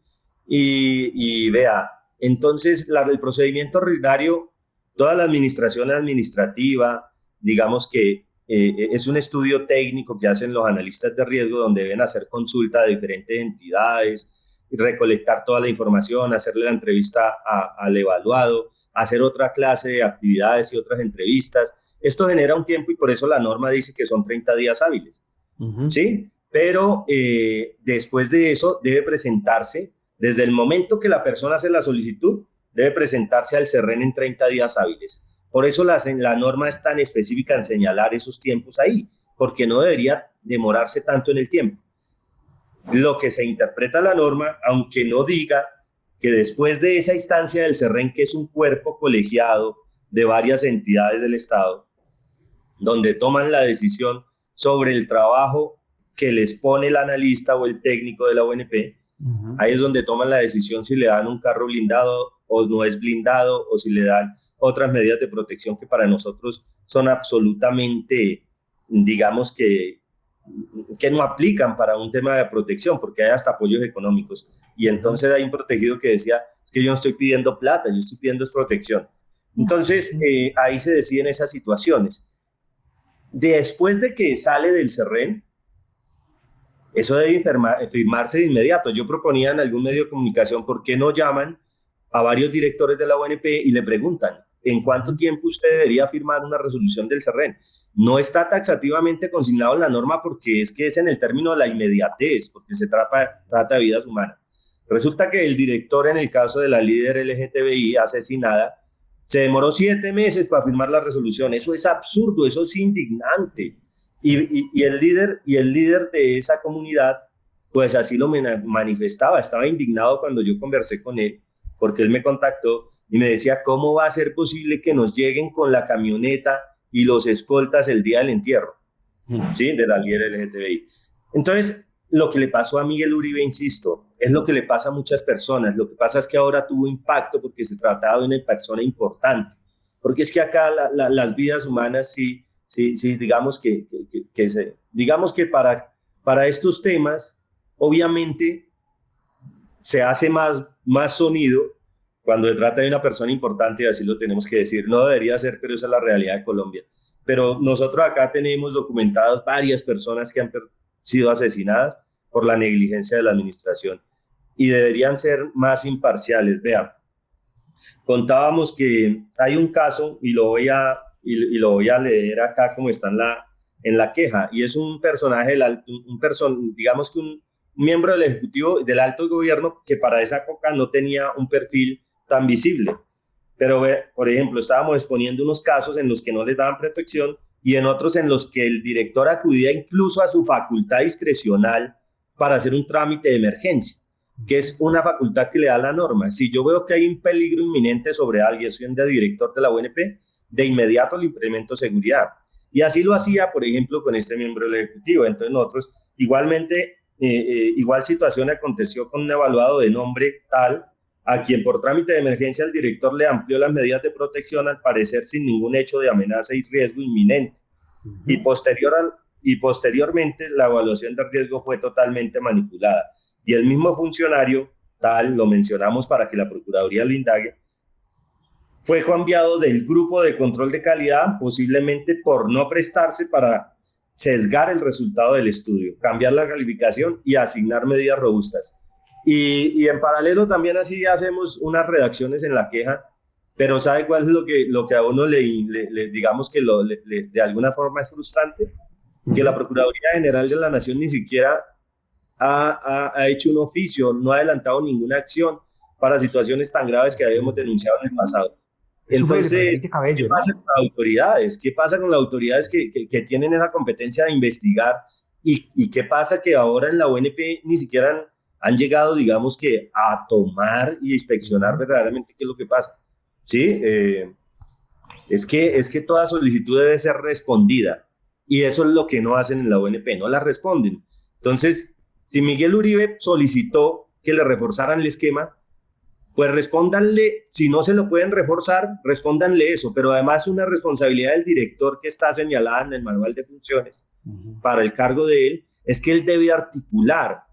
Y vea, entonces el procedimiento ordinario, toda la administración administrativa, digamos que es un estudio técnico que hacen los analistas de riesgo donde deben hacer consulta de diferentes entidades, recolectar toda la información, hacerle la entrevista al evaluado, hacer otra clase de actividades y otras entrevistas. Esto genera un tiempo y por eso la norma dice que son 30 días hábiles, ¿sí? Pero después de eso debe presentarse, desde el momento que la persona hace la solicitud, debe presentarse al CERREN en 30 días hábiles. Por eso la norma es tan específica en señalar esos tiempos ahí, porque no debería demorarse tanto en el tiempo. Lo que se interpreta la norma, aunque no diga que después de esa instancia del CERREN, que es un cuerpo colegiado de varias entidades del Estado, donde toman la decisión sobre el trabajo que les pone el analista o el técnico de la ONP, ahí es donde toman la decisión si le dan un carro blindado o no es blindado, o si le dan otras medidas de protección que para nosotros son absolutamente, digamos que no aplican para un tema de protección, porque hay hasta apoyos económicos. Y entonces hay un protegido que decía, es que yo no estoy pidiendo plata, yo estoy pidiendo es protección. Entonces ahí se deciden esas situaciones. Después de que sale del CERREN, eso debe firmarse de inmediato. Yo proponía en algún medio de comunicación, ¿por qué no llaman a varios directores de la ONP y le preguntan, ¿en cuánto tiempo usted debería firmar una resolución del CERREN? No está taxativamente consignado en la norma porque es que es en el término de la inmediatez, porque se trata de vidas humanas. Resulta que el director, en el caso de la líder LGTBI asesinada, se demoró 7 meses para firmar la resolución. Eso es absurdo, eso es indignante. Y el líder de esa comunidad, pues así lo manifestaba, estaba indignado cuando yo conversé con él, porque él me contactó y me decía, ¿cómo va a ser posible que nos lleguen con la camioneta y los escoltas el día del entierro? ¿Sí? De la líder LGTBI. Entonces, lo que le pasó a Miguel Uribe, insisto, es lo que le pasa a muchas personas. Lo que pasa es que ahora tuvo impacto porque se trataba de una persona importante. Porque es que acá las vidas humanas sí, digamos digamos que para estos temas, obviamente, se hace más sonido cuando se trata de una persona importante, y así lo tenemos que decir. No debería ser, pero esa es la realidad de Colombia. Pero nosotros acá tenemos documentadas varias personas que han sido asesinadas por la negligencia de la administración y deberían ser más imparciales. Vean, contábamos que hay un caso y lo voy a leer acá como está en la queja, y es un personaje, digamos que un miembro del Ejecutivo del alto gobierno que para esa época no tenía un perfil tan visible. Pero, por ejemplo, estábamos exponiendo unos casos en los que no les daban protección y en otros en los que el director acudía incluso a su facultad discrecional para hacer un trámite de emergencia, que es una facultad que le da la norma. Si yo veo que hay un peligro inminente sobre alguien, siendo director de la UNP, de inmediato le implemento seguridad. Y así lo hacía, por ejemplo, con este miembro del Ejecutivo. Entonces nosotros, igualmente, igual situación aconteció con un evaluado de nombre tal, a quien por trámite de emergencia el director le amplió las medidas de protección, al parecer sin ningún hecho de amenaza y riesgo inminente. Y posteriormente la evaluación de riesgo fue totalmente manipulada. Y el mismo funcionario, tal, lo mencionamos para que la Procuraduría lo indague, fue cambiado del grupo de control de calidad, posiblemente por no prestarse para sesgar el resultado del estudio, cambiar la calificación y asignar medidas robustas. Y en paralelo también así hacemos unas redacciones en la queja, pero ¿sabe cuál es lo que a uno digamos que de alguna forma es frustrante? Que la Procuraduría General de la Nación ni siquiera ha hecho un oficio, no ha adelantado ninguna acción para situaciones tan graves que habíamos denunciado en el pasado. Entonces, ¿qué pasa con las autoridades? ¿Qué pasa con las autoridades que tienen esa competencia de investigar? ¿Y qué pasa que ahora en la UNP ni siquiera han llegado, digamos que, a tomar y inspeccionar verdaderamente qué es lo que pasa? ¿Sí? Es que toda solicitud debe ser respondida, y eso es lo que no hacen en la UNP, no la responden. Entonces, si Miguel Uribe solicitó que le reforzaran el esquema, pues respóndanle. Si no se lo pueden reforzar, respóndanle eso, pero además una responsabilidad del director que está señalada en el manual de funciones para el cargo de él, es que él debe articular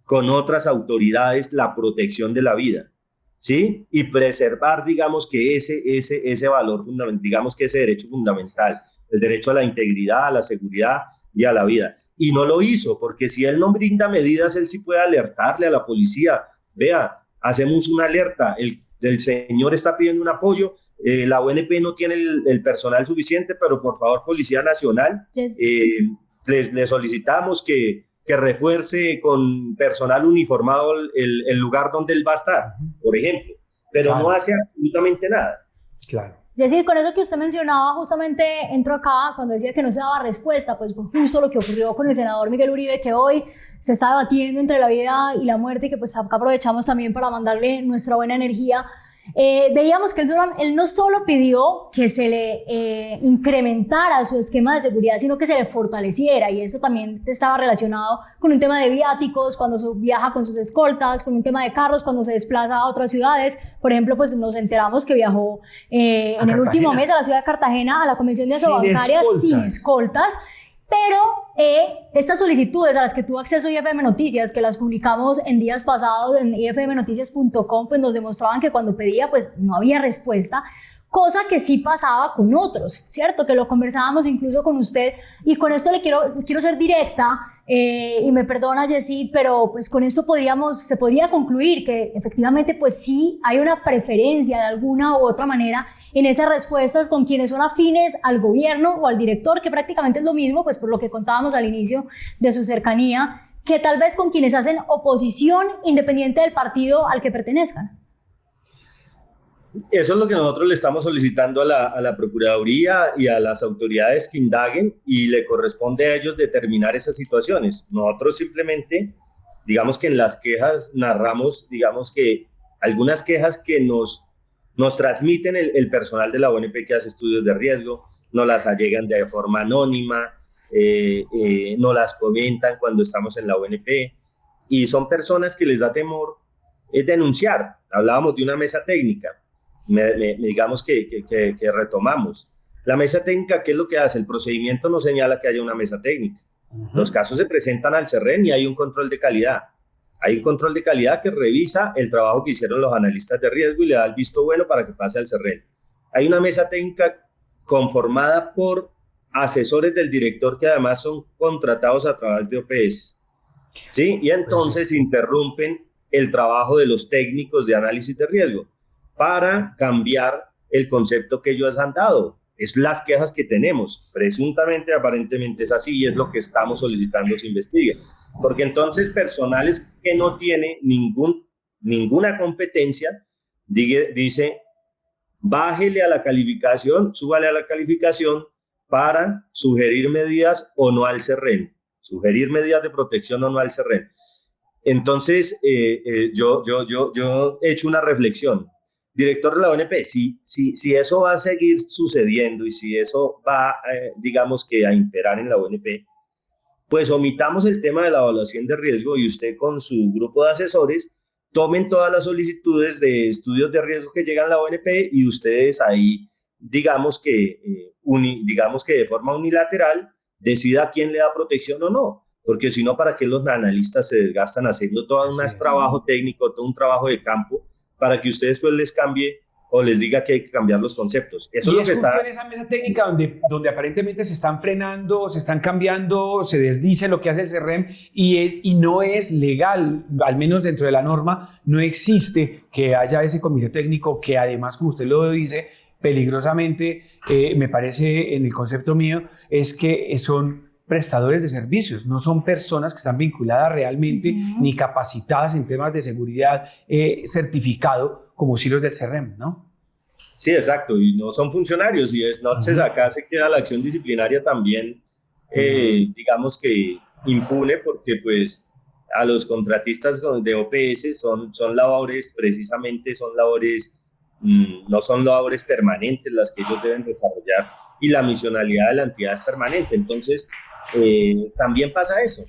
con otras autoridades la protección de la vida, ¿sí? Y preservar, digamos que ese valor fundamental, digamos que ese derecho fundamental, el derecho a la integridad, a la seguridad y a la vida. Y no lo hizo, porque si él no brinda medidas, él sí puede alertarle a la policía. Vea, hacemos una alerta, el señor está pidiendo un apoyo, la UNP no tiene el personal suficiente, pero por favor, Policía Nacional, yes. Le solicitamos que refuerce con personal uniformado el lugar donde él va a estar, por ejemplo, pero claro, no hace absolutamente nada. Claro. Jessy, con eso que usted mencionaba, justamente entro acá cuando decía que no se daba respuesta, pues fue justo lo que ocurrió con el senador Miguel Uribe, que hoy se está debatiendo entre la vida y la muerte, y que pues acá aprovechamos también para mandarle nuestra buena energía. Veíamos que él no solo pidió que se le incrementara su esquema de seguridad, sino que se le fortaleciera, y eso también estaba relacionado con un tema de viáticos cuando viaja con sus escoltas, con un tema de carros cuando se desplaza a otras ciudades. Por ejemplo, pues nos enteramos que viajó en el último mes a la ciudad de Cartagena a la Convención de Bancaria sin escoltas. Pero estas solicitudes a las que tuvo acceso IFM Noticias, que las publicamos en días pasados en ifmnoticias.com, pues nos demostraban que cuando pedía, pues no había respuesta, cosa que sí pasaba con otros, ¿cierto? Que lo conversábamos incluso con usted, y con esto quiero ser directa, y me perdona, Jessy, pero pues con esto se podría concluir que efectivamente pues sí hay una preferencia de alguna u otra manera en esas respuestas con quienes son afines al gobierno o al director, que prácticamente es lo mismo, pues por lo que contábamos al inicio de su cercanía, que tal vez con quienes hacen oposición independiente del partido al que pertenezcan. Eso es lo que nosotros le estamos solicitando a la Procuraduría y a las autoridades que indaguen, y le corresponde a ellos determinar esas situaciones. Nosotros simplemente, digamos que en las quejas narramos, digamos que algunas quejas que nos Nos transmiten el personal de la ONP que hace estudios de riesgo, nos las allegan de forma anónima, nos las comentan cuando estamos en la ONP, y son personas que les da temor denunciar. Hablábamos de una mesa técnica, digamos que retomamos. La mesa técnica, ¿qué es lo que hace? El procedimiento no señala que haya una mesa técnica. Los casos se presentan al CERREN y hay un control de calidad. Hay un control de calidad que revisa el trabajo que hicieron los analistas de riesgo y le da el visto bueno para que pase al CERREN. Hay una mesa técnica conformada por asesores del director que además son contratados a través de OPS. ¿Sí? Y entonces interrumpen el trabajo de los técnicos de análisis de riesgo para cambiar el concepto que ellos han dado. Es las quejas que tenemos. Presuntamente, aparentemente es así y es lo que estamos solicitando se investigue. Porque entonces personales que no tiene ninguna competencia, dice, bájele a la calificación, súbale a la calificación para sugerir medidas o no al CERREN. Sugerir medidas de protección o no al CERREN. Entonces, yo he hecho una reflexión. Director de la ONP, si eso va a seguir sucediendo y si eso va, digamos que a imperar en la ONP, pues omitamos el tema de la evaluación de riesgo y usted con su grupo de asesores tomen todas las solicitudes de estudios de riesgo que llegan a la ONP y ustedes ahí, digamos que de forma unilateral, decida quién le da protección o no. Porque si no, ¿para qué los analistas se desgastan haciendo todo un trabajo técnico, todo un trabajo de campo, para que ustedes pues les cambie o les diga que hay que cambiar los conceptos? Eso es lo que está en esa mesa técnica donde aparentemente se están frenando, se están cambiando, se desdice lo que hace el CERREM y no es legal, al menos dentro de la norma, no existe que haya ese comité técnico que además, como usted lo dice, peligrosamente, me parece en el concepto mío, es que son prestadores de servicios, no son personas que están vinculadas realmente ni capacitadas en temas de seguridad certificado como sí los del CERREM, ¿no? Sí, exacto, y no son funcionarios y entonces acá se queda la acción disciplinaria también, digamos que impune, porque pues a los contratistas de OPS son labores, precisamente son labores, no son labores permanentes las que ellos deben desarrollar y la misionalidad de la entidad es permanente, entonces también pasa eso.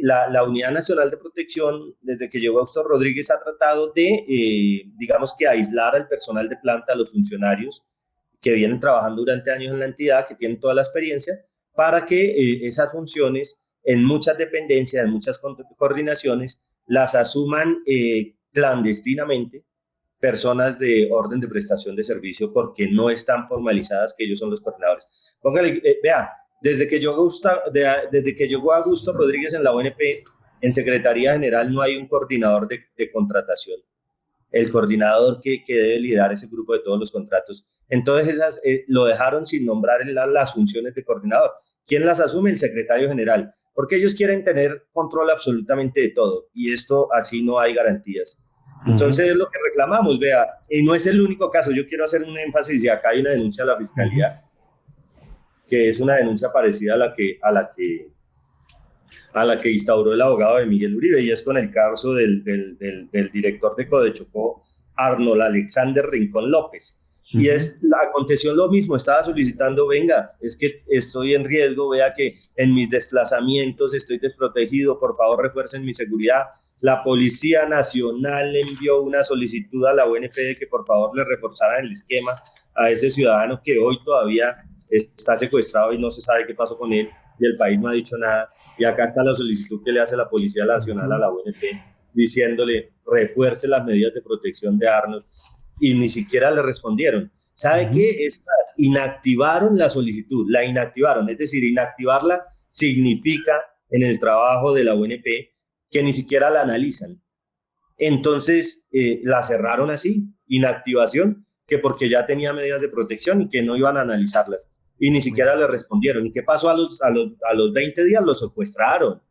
La Unidad Nacional de Protección, desde que llegó Augusto Rodríguez, ha tratado de, digamos que aislar al personal de planta, a los funcionarios que vienen trabajando durante años en la entidad, que tienen toda la experiencia, para que esas funciones en muchas dependencias, en muchas coordinaciones, las asuman clandestinamente personas de orden de prestación de servicio porque no están formalizadas que ellos son los coordinadores. Póngale, vea, desde que llegó Augusto Rodríguez en la ONP, en Secretaría General no hay un coordinador de contratación. El coordinador que debe liderar ese grupo de todos los contratos. Entonces esas lo dejaron sin nombrar las funciones de coordinador. ¿Quién las asume? El secretario general. Porque ellos quieren tener control absolutamente de todo. Y esto así no hay garantías. Entonces es lo que reclamamos, vea. Y no es el único caso. Yo quiero hacer un énfasis y acá hay una denuncia a la Fiscalía. Que es una denuncia parecida a la que instauró el abogado de Miguel Uribe, y es con el caso del director de Codechocó, Arnold Alexander Rincón López. Y aconteció lo mismo, estaba solicitando, venga, es que estoy en riesgo, vea que en mis desplazamientos estoy desprotegido, por favor refuercen mi seguridad. La Policía Nacional envió una solicitud a la ONP de que por favor le reforzaran el esquema a ese ciudadano que hoy todavía está secuestrado y no se sabe qué pasó con él y el país no ha dicho nada. Y acá está la solicitud que le hace la Policía Nacional a la ONP diciéndole refuerce las medidas de protección de Arnold y ni siquiera le respondieron. ¿Sabe qué? Inactivaron la solicitud, la inactivaron, es decir, inactivarla significa en el trabajo de la ONP que ni siquiera la analizan. Entonces la cerraron así, inactivación, que porque ya tenía medidas de protección y que no iban a analizarlas. Y ni siquiera le respondieron. ¿Y qué pasó a los 20 días? Los secuestraron.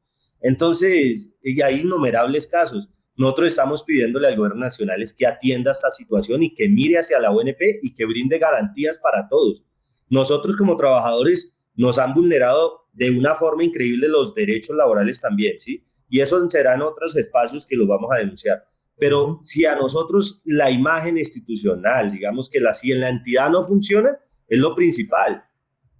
Entonces, y hay innumerables casos. Nosotros estamos pidiéndole al gobierno nacional es que atienda esta situación y que mire hacia la ONP y que brinde garantías para todos. Nosotros como trabajadores nos han vulnerado de una forma increíble los derechos laborales también, ¿sí? Y eso serán otros espacios que los vamos a denunciar. Pero si a nosotros la imagen institucional, digamos que si en la entidad no funciona, es lo principal,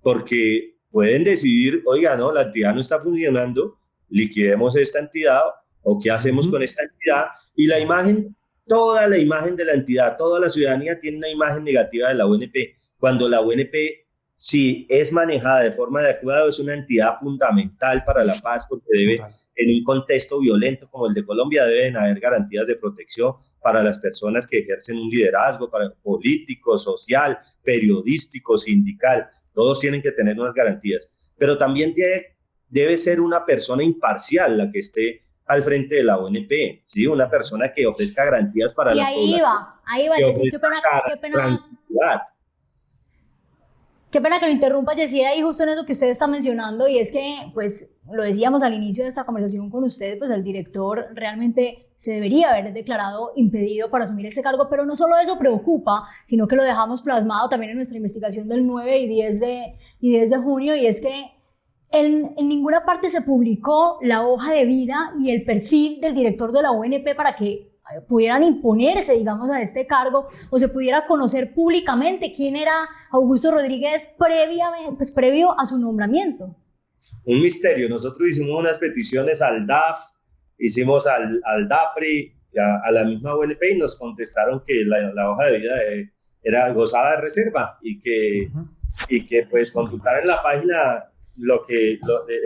porque pueden decidir, oiga, no, la entidad no está funcionando, liquidemos esta entidad o qué hacemos con esta entidad. Y la imagen, toda la imagen de la entidad, toda la ciudadanía tiene una imagen negativa de la UNP. Cuando la UNP, si es manejada de forma adecuada, es una entidad fundamental para la paz, porque debe, en un contexto violento como el de Colombia, deben haber garantías de protección para las personas que ejercen un liderazgo, para político, social, periodístico, sindical. Todos tienen que tener unas garantías. Pero también debe ser una persona imparcial la que esté al frente de la ONP, ¿sí? Una persona que ofrezca garantías para la población. Ahí va, Jessy, qué pena. Qué pena que lo interrumpa, Jessy, ahí justo en eso que usted está mencionando, y es que, pues, lo decíamos al inicio de esta conversación con usted, pues el director realmente se debería haber declarado impedido para asumir este cargo, pero no solo eso preocupa, sino que lo dejamos plasmado también en nuestra investigación del 9 y 10 de junio, y es que en ninguna parte se publicó la hoja de vida y el perfil del director de la ONP para que pudieran imponerse, digamos, a este cargo, o se pudiera conocer públicamente quién era Augusto Rodríguez previo a su nombramiento. Un misterio. Nosotros hicimos unas peticiones al DAF, hicimos al DAPRI, a la misma ONP, y nos contestaron que la hoja de vida gozaba de reserva y que pues consultar en la página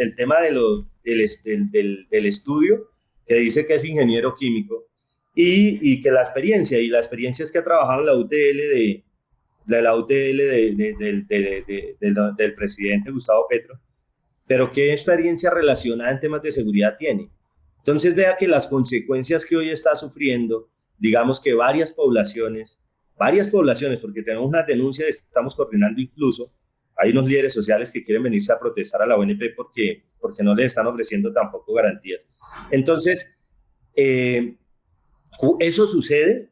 el tema del estudio, que dice que es ingeniero químico, y que la experiencia es que ha trabajado en la UTL del presidente Gustavo Petro, pero qué experiencia relacionada en temas de seguridad tiene. Entonces vea que las consecuencias que hoy está sufriendo, digamos que varias poblaciones, porque tenemos una denuncia, estamos coordinando incluso, hay unos líderes sociales que quieren venirse a protestar a la ONP porque no les están ofreciendo tampoco garantías. Entonces, eso sucede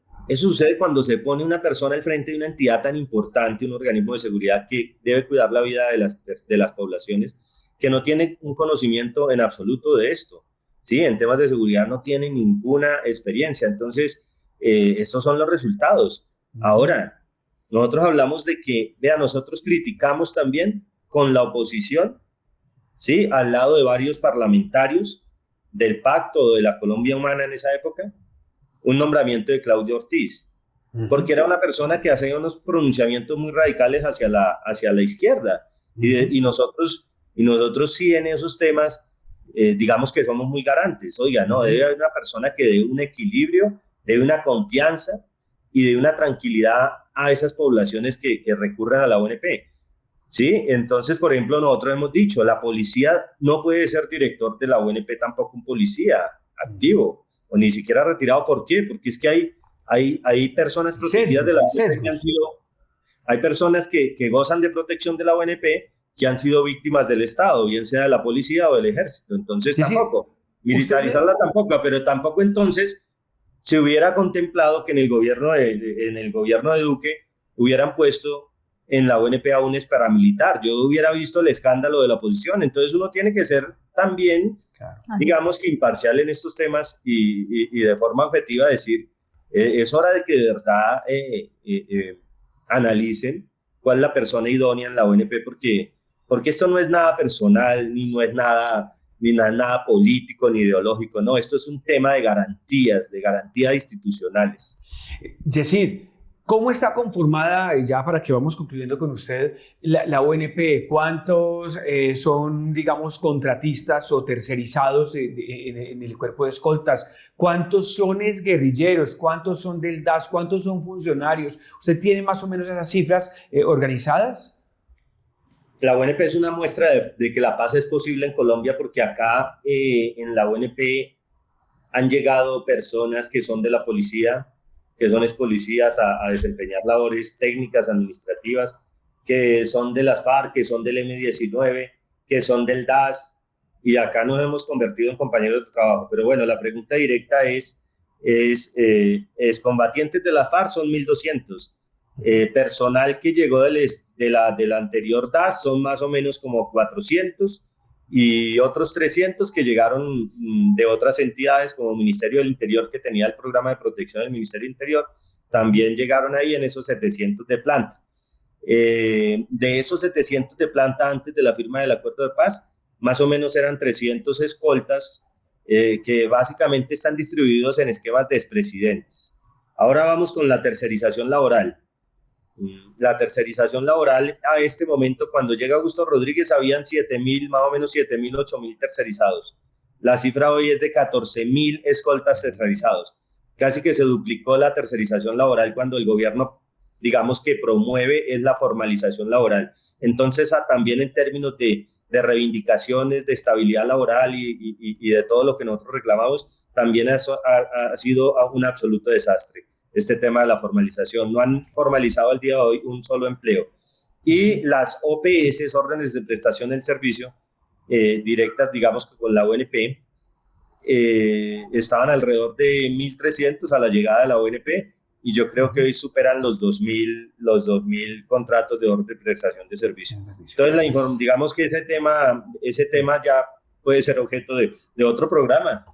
cuando se pone una persona al frente de una entidad tan importante, un organismo de seguridad que debe cuidar la vida de las poblaciones, que no tiene un conocimiento en absoluto de esto, ¿sí? En temas de seguridad no tiene ninguna experiencia. Entonces, estos son los resultados. Ahora, nosotros hablamos de que, nosotros criticamos también con la oposición, ¿sí? Al lado de varios parlamentarios del Pacto o de la Colombia Humana en esa época, un nombramiento de Claudio Ortiz, porque era una persona que hacía unos pronunciamientos muy radicales hacia la izquierda, y nosotros sí en esos temas, digamos que somos muy garantes. Oiga, no, debe haber una persona que dé un equilibrio, dé una confianza y dé una tranquilidad a esas poblaciones que recurren a la ONP, ¿sí? Entonces, por ejemplo, nosotros hemos dicho, la policía no puede ser director de la ONP, tampoco un policía activo, o ni siquiera retirado. ¿Por qué? Porque es que hay personas protegidas de la ONP que han sido, hay personas que gozan de protección de la ONP que han sido víctimas del Estado, bien sea de la policía o del ejército. Entonces, tampoco. Militarizarla tampoco, pero tampoco entonces se hubiera contemplado que en el gobierno de Duque hubieran puesto en la ONP a un paramilitar. Yo hubiera visto el escándalo de la oposición. Entonces uno tiene que ser también, digamos que imparcial en estos temas y de forma objetiva decir, es hora de que de verdad analicen cuál es la persona idónea en la ONP, porque esto no es nada personal, ni nada político, ni ideológico, no, esto es un tema de garantías institucionales. Jessy, ¿cómo está conformada, ya para que vamos concluyendo con usted, la ONP? ¿Cuántos son, digamos, contratistas o tercerizados en el cuerpo de escoltas? ¿Cuántos son guerrilleros? ¿Cuántos son del DAS? ¿Cuántos son funcionarios? ¿Usted tiene más o menos esas cifras organizadas? La ONP es una muestra de que la paz es posible en Colombia, porque acá en la ONP han llegado personas que son de la policía, que son expolicías a desempeñar labores técnicas, administrativas, que son de las FARC, que son del M-19, que son del DAS, y acá nos hemos convertido en compañeros de trabajo. Pero bueno, la pregunta directa es combatientes de las FARC son 1.200. Personal que llegó de la anterior DAS son más o menos como 400, y otros 300 que llegaron de otras entidades como Ministerio del Interior, que tenía el programa de protección del Ministerio del Interior, también llegaron ahí en esos 700 de planta. De esos 700 de planta antes de la firma del acuerdo de paz, más o menos eran 300 escoltas que básicamente están distribuidos en esquemas de expresidentes. Ahora vamos con la tercerización laboral. La tercerización laboral a este momento, cuando llega Augusto Rodríguez, habían 7.000, más o menos 7.000, 8.000 tercerizados. La cifra hoy es de 14.000 escoltas tercerizados. Casi que se duplicó la tercerización laboral cuando el gobierno, digamos, que promueve es la formalización laboral. Entonces, también en términos de reivindicaciones, de estabilidad laboral y de todo lo que nosotros reclamamos, también ha sido un absoluto desastre. Este tema de la formalización. No han formalizado al día de hoy un solo empleo. Y las OPS, órdenes de prestación del servicio, directas, digamos que con la ONP, estaban alrededor de 1.300 a la llegada de la ONP, y yo creo que hoy superan los 2.000 contratos de orden de prestación de servicio. Entonces, digamos que ese tema ya puede ser objeto de otro programa.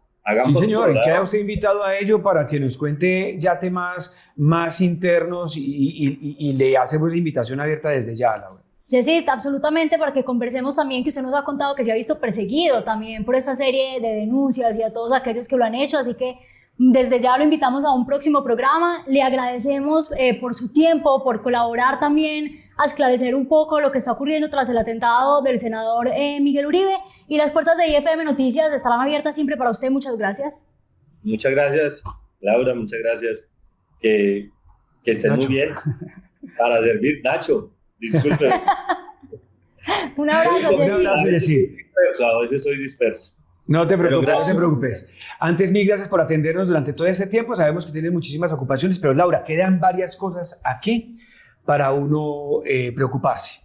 Sí, señor, y queda usted invitado a ello para que nos cuente ya temas más internos y le hacemos invitación abierta desde ya, Laura. Yesid, absolutamente, para que conversemos también, que usted nos ha contado que se ha visto perseguido también por esta serie de denuncias y a todos aquellos que lo han hecho, así que desde ya lo invitamos a un próximo programa. Le agradecemos por su tiempo, por colaborar también a esclarecer un poco lo que está ocurriendo tras el atentado del senador Miguel Uribe, y las puertas de IFM Noticias estarán abiertas siempre para usted. Muchas gracias. Muchas gracias, Laura, muchas gracias. Que estén Nacho. Muy bien. Para servir, Nacho, disculpe. Un abrazo, Un abrazo, Yesid. A veces soy disperso. No te preocupes, Pero no te preocupes. Antes, mil gracias por atendernos durante todo este tiempo. Sabemos que tienes muchísimas ocupaciones, pero Laura, quedan varias cosas aquí para uno preocuparse.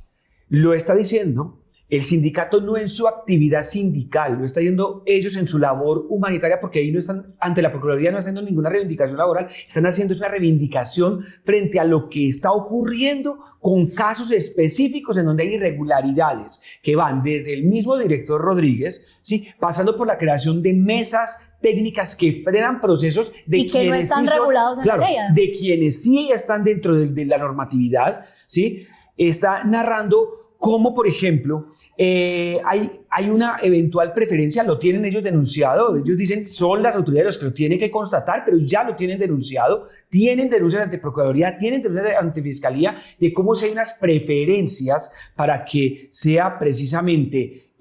Lo está diciendo el sindicato, no en su actividad sindical, lo está diciendo ellos en su labor humanitaria, porque ahí no están ante la Procuraduría, no haciendo ninguna reivindicación laboral, están haciendo una reivindicación frente a lo que está ocurriendo con casos específicos en donde hay irregularidades que van desde el mismo director Rodríguez, ¿sí?, pasando por la creación de mesas técnicas que frenan procesos de y que quienes no están sí son, regulados en claro, la ley, además. de quienes sí están dentro de la normatividad, ¿sí? Está narrando cómo, por ejemplo, hay una eventual preferencia, lo tienen ellos denunciado, ellos dicen son las autoridades los que lo tienen que constatar, pero ya lo tienen denunciado, tienen denuncias ante Procuraduría, tienen denuncias ante Fiscalía de cómo se hay unas preferencias para que sea precisamente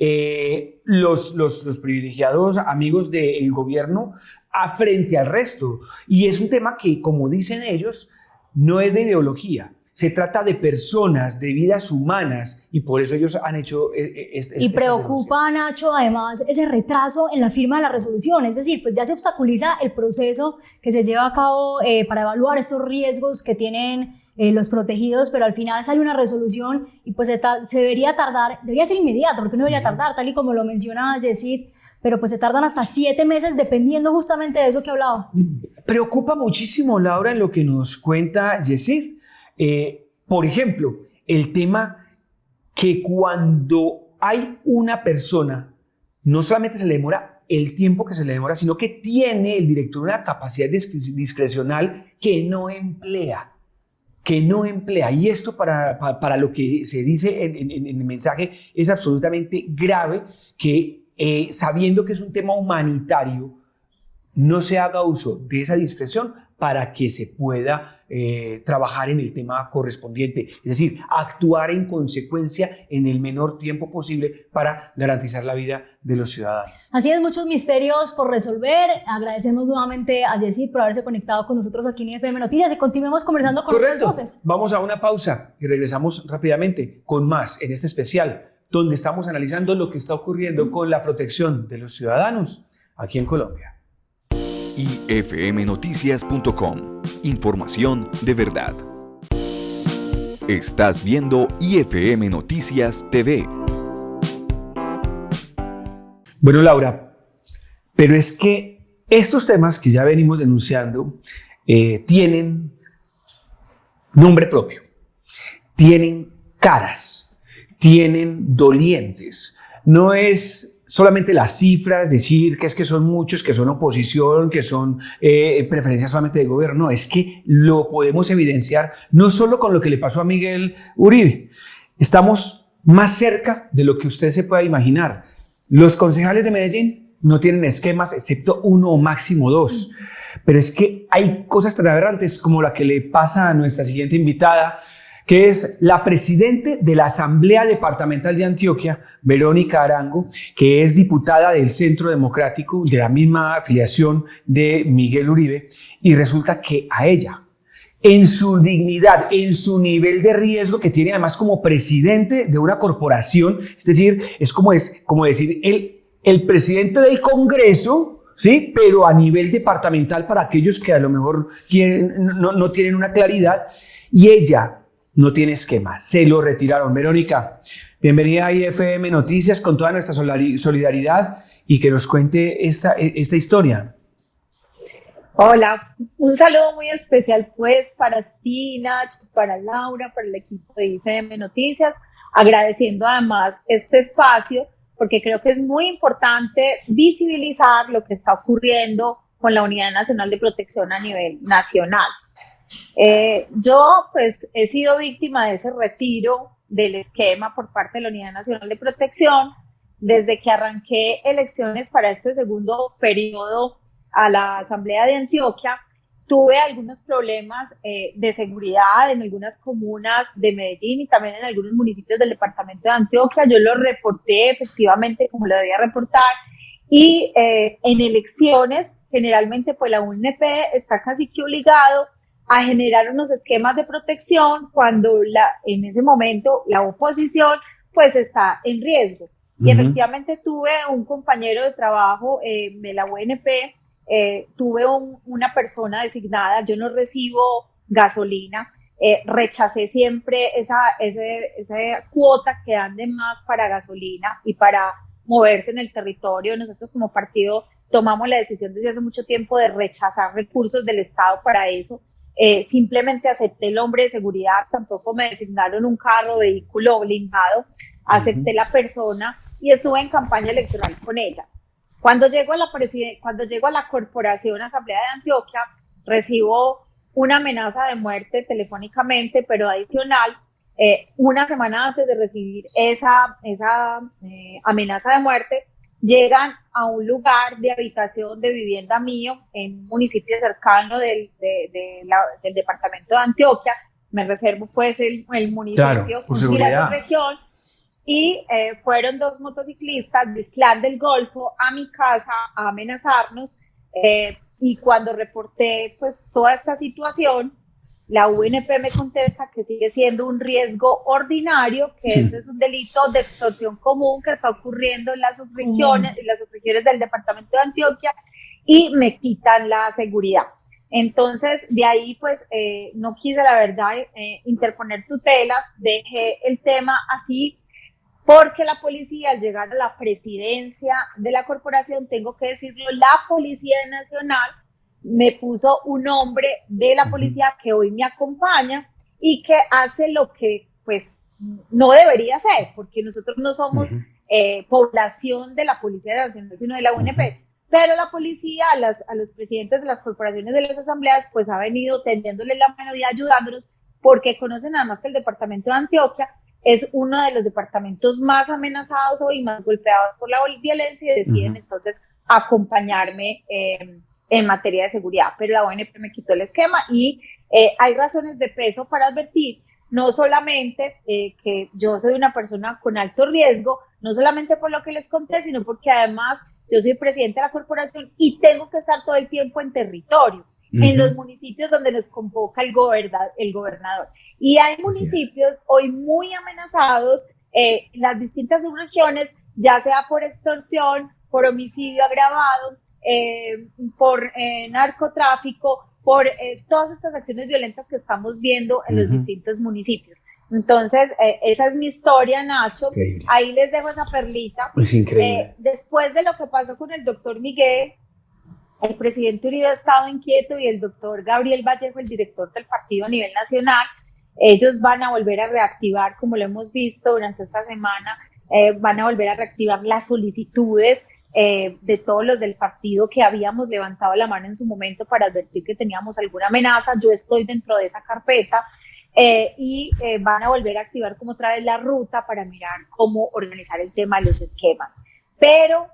los privilegiados amigos del gobierno frente al resto. Y es un tema que, como dicen ellos, no es de ideología. Se trata de personas, de vidas humanas, y por eso ellos han hecho Y preocupa, Nacho, además, ese retraso en la firma de la resolución. Es decir, pues ya se obstaculiza el proceso que se lleva a cabo para evaluar estos riesgos que tienen los protegidos, pero al final sale una resolución y pues se debería tardar, debería ser inmediato, porque no debería tardar, tal y como lo menciona Yesid, pero pues se tardan hasta 7 meses dependiendo justamente de eso que hablaba. Preocupa muchísimo, Laura, en lo que nos cuenta Yesid. Por ejemplo, el tema que cuando hay una persona, no solamente se le demora el tiempo que se le demora, sino que tiene el director una capacidad discrecional que no emplea. Y esto para lo que se dice en el mensaje es absolutamente grave, que sabiendo que es un tema humanitario, no se haga uso de esa discreción para que se pueda trabajar en el tema correspondiente, es decir, actuar en consecuencia en el menor tiempo posible para garantizar la vida de los ciudadanos. Así es, muchos misterios por resolver. Agradecemos nuevamente a Yesid por haberse conectado con nosotros aquí en IFM Noticias y continuemos conversando con otras voces. Vamos a una pausa y regresamos rápidamente con más en este especial, donde estamos analizando lo que está ocurriendo con la protección de los ciudadanos aquí en Colombia. ifmnoticias.com. Información de verdad. Estás viendo IFM Noticias TV. Bueno, Laura, pero es que estos temas que ya venimos denunciando tienen nombre propio, tienen caras, tienen dolientes. no es solamente las cifras, decir que es que son muchos, que son oposición, que son preferencias solamente de gobierno. No, es que lo podemos evidenciar no solo con lo que le pasó a Miguel Uribe. Estamos más cerca de lo que usted se pueda imaginar. Los concejales de Medellín no tienen esquemas excepto uno o máximo dos. Pero es que hay cosas tan aberrantes como la que le pasa a nuestra siguiente invitada, que es la presidente de la Asamblea Departamental de Antioquia, Verónica Arango, que es diputada del Centro Democrático, de la misma afiliación de Miguel Uribe, y resulta que a ella, en su dignidad, en su nivel de riesgo que tiene además como presidente de una corporación, es decir, es como decir el presidente del Congreso, ¿sí? Pero a nivel departamental para aquellos que a lo mejor no tienen una claridad, y ella no tiene esquema, se lo retiraron. Verónica, bienvenida a IFM Noticias con toda nuestra solidaridad y que nos cuente esta historia. Hola, un saludo muy especial pues para ti, Nacho, para Laura, para el equipo de IFM Noticias, agradeciendo además este espacio porque creo que es muy importante visibilizar lo que está ocurriendo con la Unidad Nacional de Protección a nivel nacional. Yo pues he sido víctima de ese retiro del esquema por parte de la Unidad Nacional de Protección desde que arranqué elecciones para este segundo periodo a la Asamblea de Antioquia. Tuve algunos problemas de seguridad en algunas comunas de Medellín y también en algunos municipios del departamento de Antioquia. Yo lo reporté efectivamente como lo debía reportar y en elecciones generalmente pues la UNP está casi que obligado a generar unos esquemas de protección cuando en ese momento la oposición pues está en riesgo. Y efectivamente tuve un compañero de trabajo de la UNP, tuve una persona designada, yo no recibo gasolina, rechacé siempre esa cuota que dan de más para gasolina y para moverse en el territorio. Nosotros como partido tomamos la decisión desde hace mucho tiempo de rechazar recursos del Estado para eso. Simplemente acepté el hombre de seguridad, tampoco me designaron un carro, vehículo blindado, acepté la persona y estuve en campaña electoral con ella. Cuando llego a la Corporación Asamblea de Antioquia, recibo una amenaza de muerte telefónicamente, pero adicional, una semana antes de recibir esa amenaza de muerte, llegan a un lugar de habitación de vivienda mío en un municipio cercano del departamento de Antioquia. Me reservo pues el municipio, claro, por seguridad. Región, y fueron dos motociclistas del Clan del Golfo a mi casa a amenazarnos, y cuando reporté pues toda esta situación, la UNP me contesta que sigue siendo un riesgo ordinario, que eso es un delito de extorsión común que está ocurriendo en las subregiones, del departamento de Antioquia, y me quitan la seguridad. Entonces, de ahí pues no quise, la verdad, interponer tutelas, dejé el tema así, porque la policía, al llegar a la presidencia de la corporación, tengo que decirlo, la Policía Nacional me puso un hombre de la policía que hoy me acompaña y que hace lo que pues no debería hacer, porque nosotros no somos población de la Policía Nacional, sino de la UNP. Pero la policía, a los presidentes de las corporaciones de las asambleas, pues ha venido tendiéndole la mano y ayudándonos, porque conocen además que el departamento de Antioquia es uno de los departamentos más amenazados hoy, más golpeados por la violencia, y deciden entonces acompañarme en materia de seguridad. Pero la ONP me quitó el esquema y hay razones de peso para advertir, no solamente que yo soy una persona con alto riesgo, no solamente por lo que les conté, sino porque además yo soy presidente de la corporación y tengo que estar todo el tiempo en territorio, en los municipios donde nos convoca el gobernador. Y hay municipios hoy muy amenazados, las distintas subregiones, ya sea por extorsión, por homicidio agravado, por narcotráfico, por todas estas acciones violentas que estamos viendo en los distintos municipios. Entonces, esa es mi historia, Nacho. Increíble. Ahí les dejo esa perlita. Es increíble. Después de lo que pasó con el doctor Miguel, el presidente Uribe ha estado inquieto y el doctor Gabriel Vallejo, el director del partido a nivel nacional, ellos van a volver a reactivar, como lo hemos visto durante esta semana, van a volver a reactivar las solicitudes de todos los del partido que habíamos levantado la mano en su momento para advertir que teníamos alguna amenaza. Yo estoy dentro de esa carpeta y van a volver a activar como otra vez la ruta para mirar cómo organizar el tema de los esquemas. Pero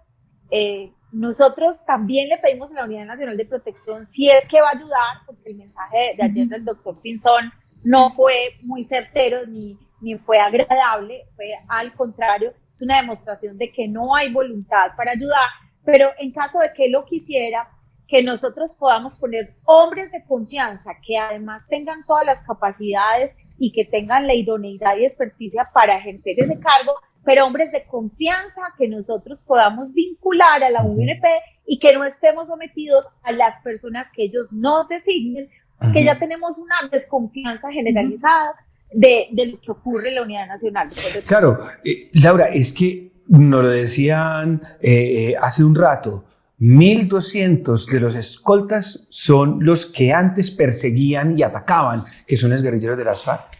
nosotros también le pedimos a la Unidad Nacional de Protección si es que va a ayudar, porque el mensaje de ayer del doctor Pinzón no fue muy certero ni fue agradable, fue al contrario, es una demostración de que no hay voluntad para ayudar, pero en caso de que lo quisiera, que nosotros podamos poner hombres de confianza que además tengan todas las capacidades y que tengan la idoneidad y experticia para ejercer ese cargo, pero hombres de confianza que nosotros podamos vincular a la UNP y que no estemos sometidos a las personas que ellos nos designen, que ya tenemos una desconfianza generalizada de lo que ocurre en la Unidad Nacional. Claro, Laura, es que nos lo decían hace un rato, 1.200 de los escoltas son los que antes perseguían y atacaban, que son los guerrilleros de las FARC.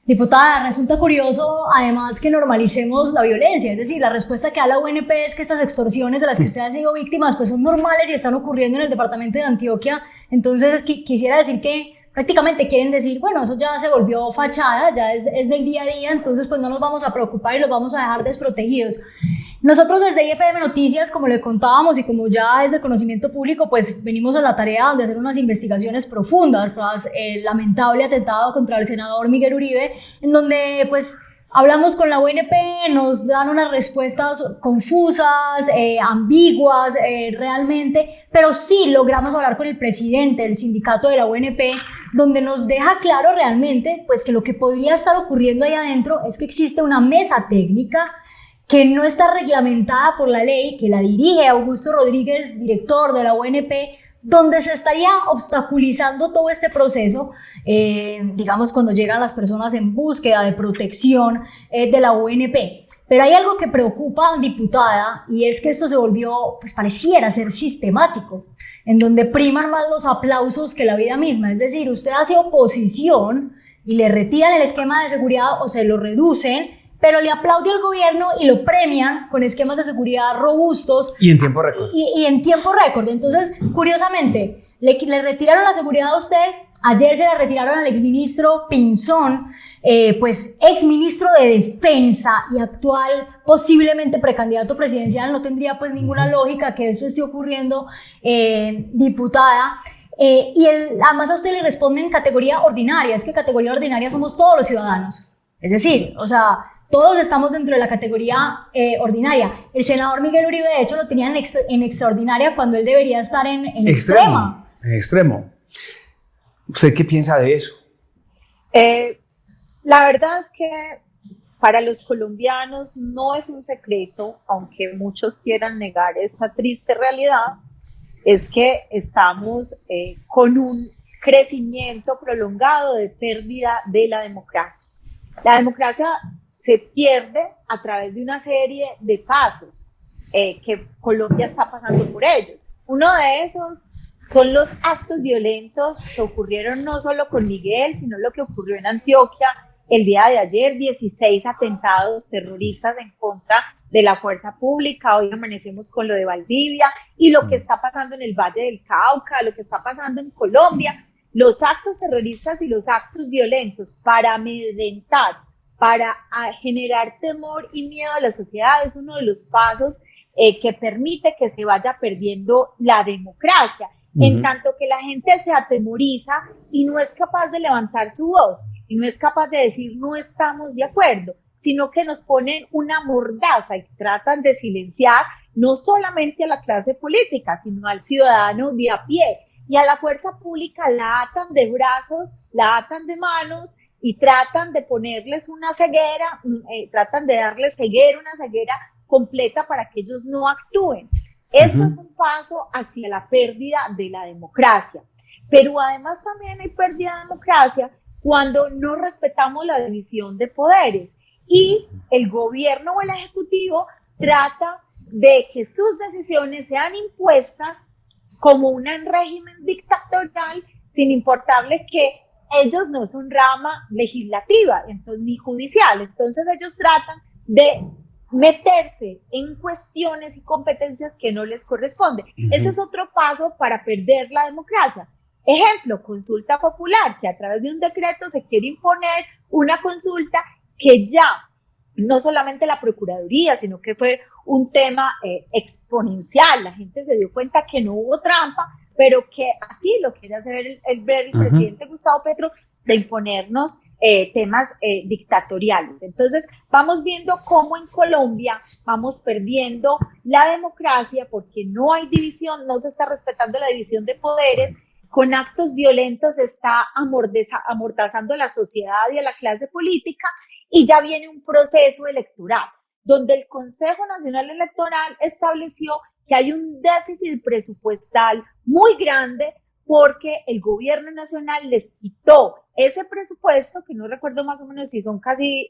Diputada, resulta curioso además que normalicemos la violencia, es decir, la respuesta que da la UNP es que estas extorsiones de las que usted ha sido víctimas pues son normales y están ocurriendo en el departamento de Antioquia. Entonces quisiera decir que prácticamente quieren decir, bueno, eso ya se volvió fachada, ya es del día a día, entonces pues no nos vamos a preocupar y los vamos a dejar desprotegidos. Nosotros desde IFM Noticias, como le contábamos y como ya es de conocimiento público, pues venimos a la tarea de hacer unas investigaciones profundas tras el lamentable atentado contra el senador Miguel Uribe, en donde pues hablamos con la UNP, nos dan unas respuestas confusas, ambiguas realmente, pero sí logramos hablar con el presidente del sindicato de la UNP, donde nos deja claro realmente pues que lo que podría estar ocurriendo ahí adentro es que existe una mesa técnica que no está reglamentada por la ley, que la dirige Augusto Rodríguez, director de la UNP, donde se estaría obstaculizando todo este proceso, digamos, cuando llegan las personas en búsqueda de protección de la UNP. Pero hay algo que preocupa, diputada, y es que esto se volvió, pues pareciera ser sistemático, en donde priman más los aplausos que la vida misma. Es decir, usted hace oposición y le retiran el esquema de seguridad o se lo reducen, pero le aplaude al gobierno y lo premian con esquemas de seguridad robustos. Y en tiempo récord. Y en tiempo récord. Entonces, curiosamente, le retiraron la seguridad a usted, ayer se le retiraron al exministro Pinzón, pues exministro de Defensa y actual posiblemente precandidato presidencial. No tendría pues ninguna lógica que eso esté ocurriendo, diputada. Además a usted le responde en categoría ordinaria, es que categoría ordinaria somos todos los ciudadanos. Es decir, o sea, todos estamos dentro de la categoría ordinaria. El senador Miguel Uribe, de hecho, lo tenían en extraordinaria cuando él debería estar en extrema. En extremo. ¿Usted qué piensa de eso? La verdad es que para los colombianos no es un secreto, aunque muchos quieran negar esta triste realidad, es que estamos con un crecimiento prolongado de pérdida de la democracia. La democracia se pierde a través de una serie de pasos que Colombia está pasando por ellos. Uno de esos son los actos violentos que ocurrieron no solo con Miguel, sino lo que ocurrió en Antioquia el día de ayer, 16 atentados terroristas en contra de la fuerza pública. Hoy amanecemos con lo de Valdivia y lo que está pasando en el Valle del Cauca, lo que está pasando en Colombia. Los actos terroristas y los actos violentos para amedrentar, para generar temor y miedo a la sociedad es uno de los pasos que permite que se vaya perdiendo la democracia. En tanto que la gente se atemoriza y no es capaz de levantar su voz y no es capaz de decir no estamos de acuerdo, sino que nos ponen una mordaza y tratan de silenciar no solamente a la clase política, sino al ciudadano de a pie. Y a la fuerza pública la atan de brazos, la atan de manos y tratan de ponerles una ceguera, tratan de darles ceguera, una ceguera completa para que ellos no actúen. Esto es un paso hacia la pérdida de la democracia. Pero además también hay pérdida de democracia cuando no respetamos la división de poderes y el gobierno o el ejecutivo trata de que sus decisiones sean impuestas como un régimen dictatorial, sin importarle que ellos no son rama legislativa, entonces, ni judicial. Entonces ellos tratan de meterse en cuestiones y competencias que no les corresponde. Ese es otro paso para perder la democracia. Ejemplo, consulta popular, que a través de un decreto se quiere imponer una consulta que ya no solamente la Procuraduría, sino que fue un tema exponencial. La gente se dio cuenta que no hubo trampa, pero que así lo quiere hacer el presidente Gustavo Petro, de imponernos temas dictatoriales. Entonces, vamos viendo cómo en Colombia vamos perdiendo la democracia porque no hay división, no se está respetando la división de poderes, con actos violentos se está amordazando a la sociedad y a la clase política, y ya viene un proceso electoral, donde el Consejo Nacional Electoral estableció que hay un déficit presupuestal muy grande porque el gobierno nacional les quitó ese presupuesto, que no recuerdo más o menos si son casi,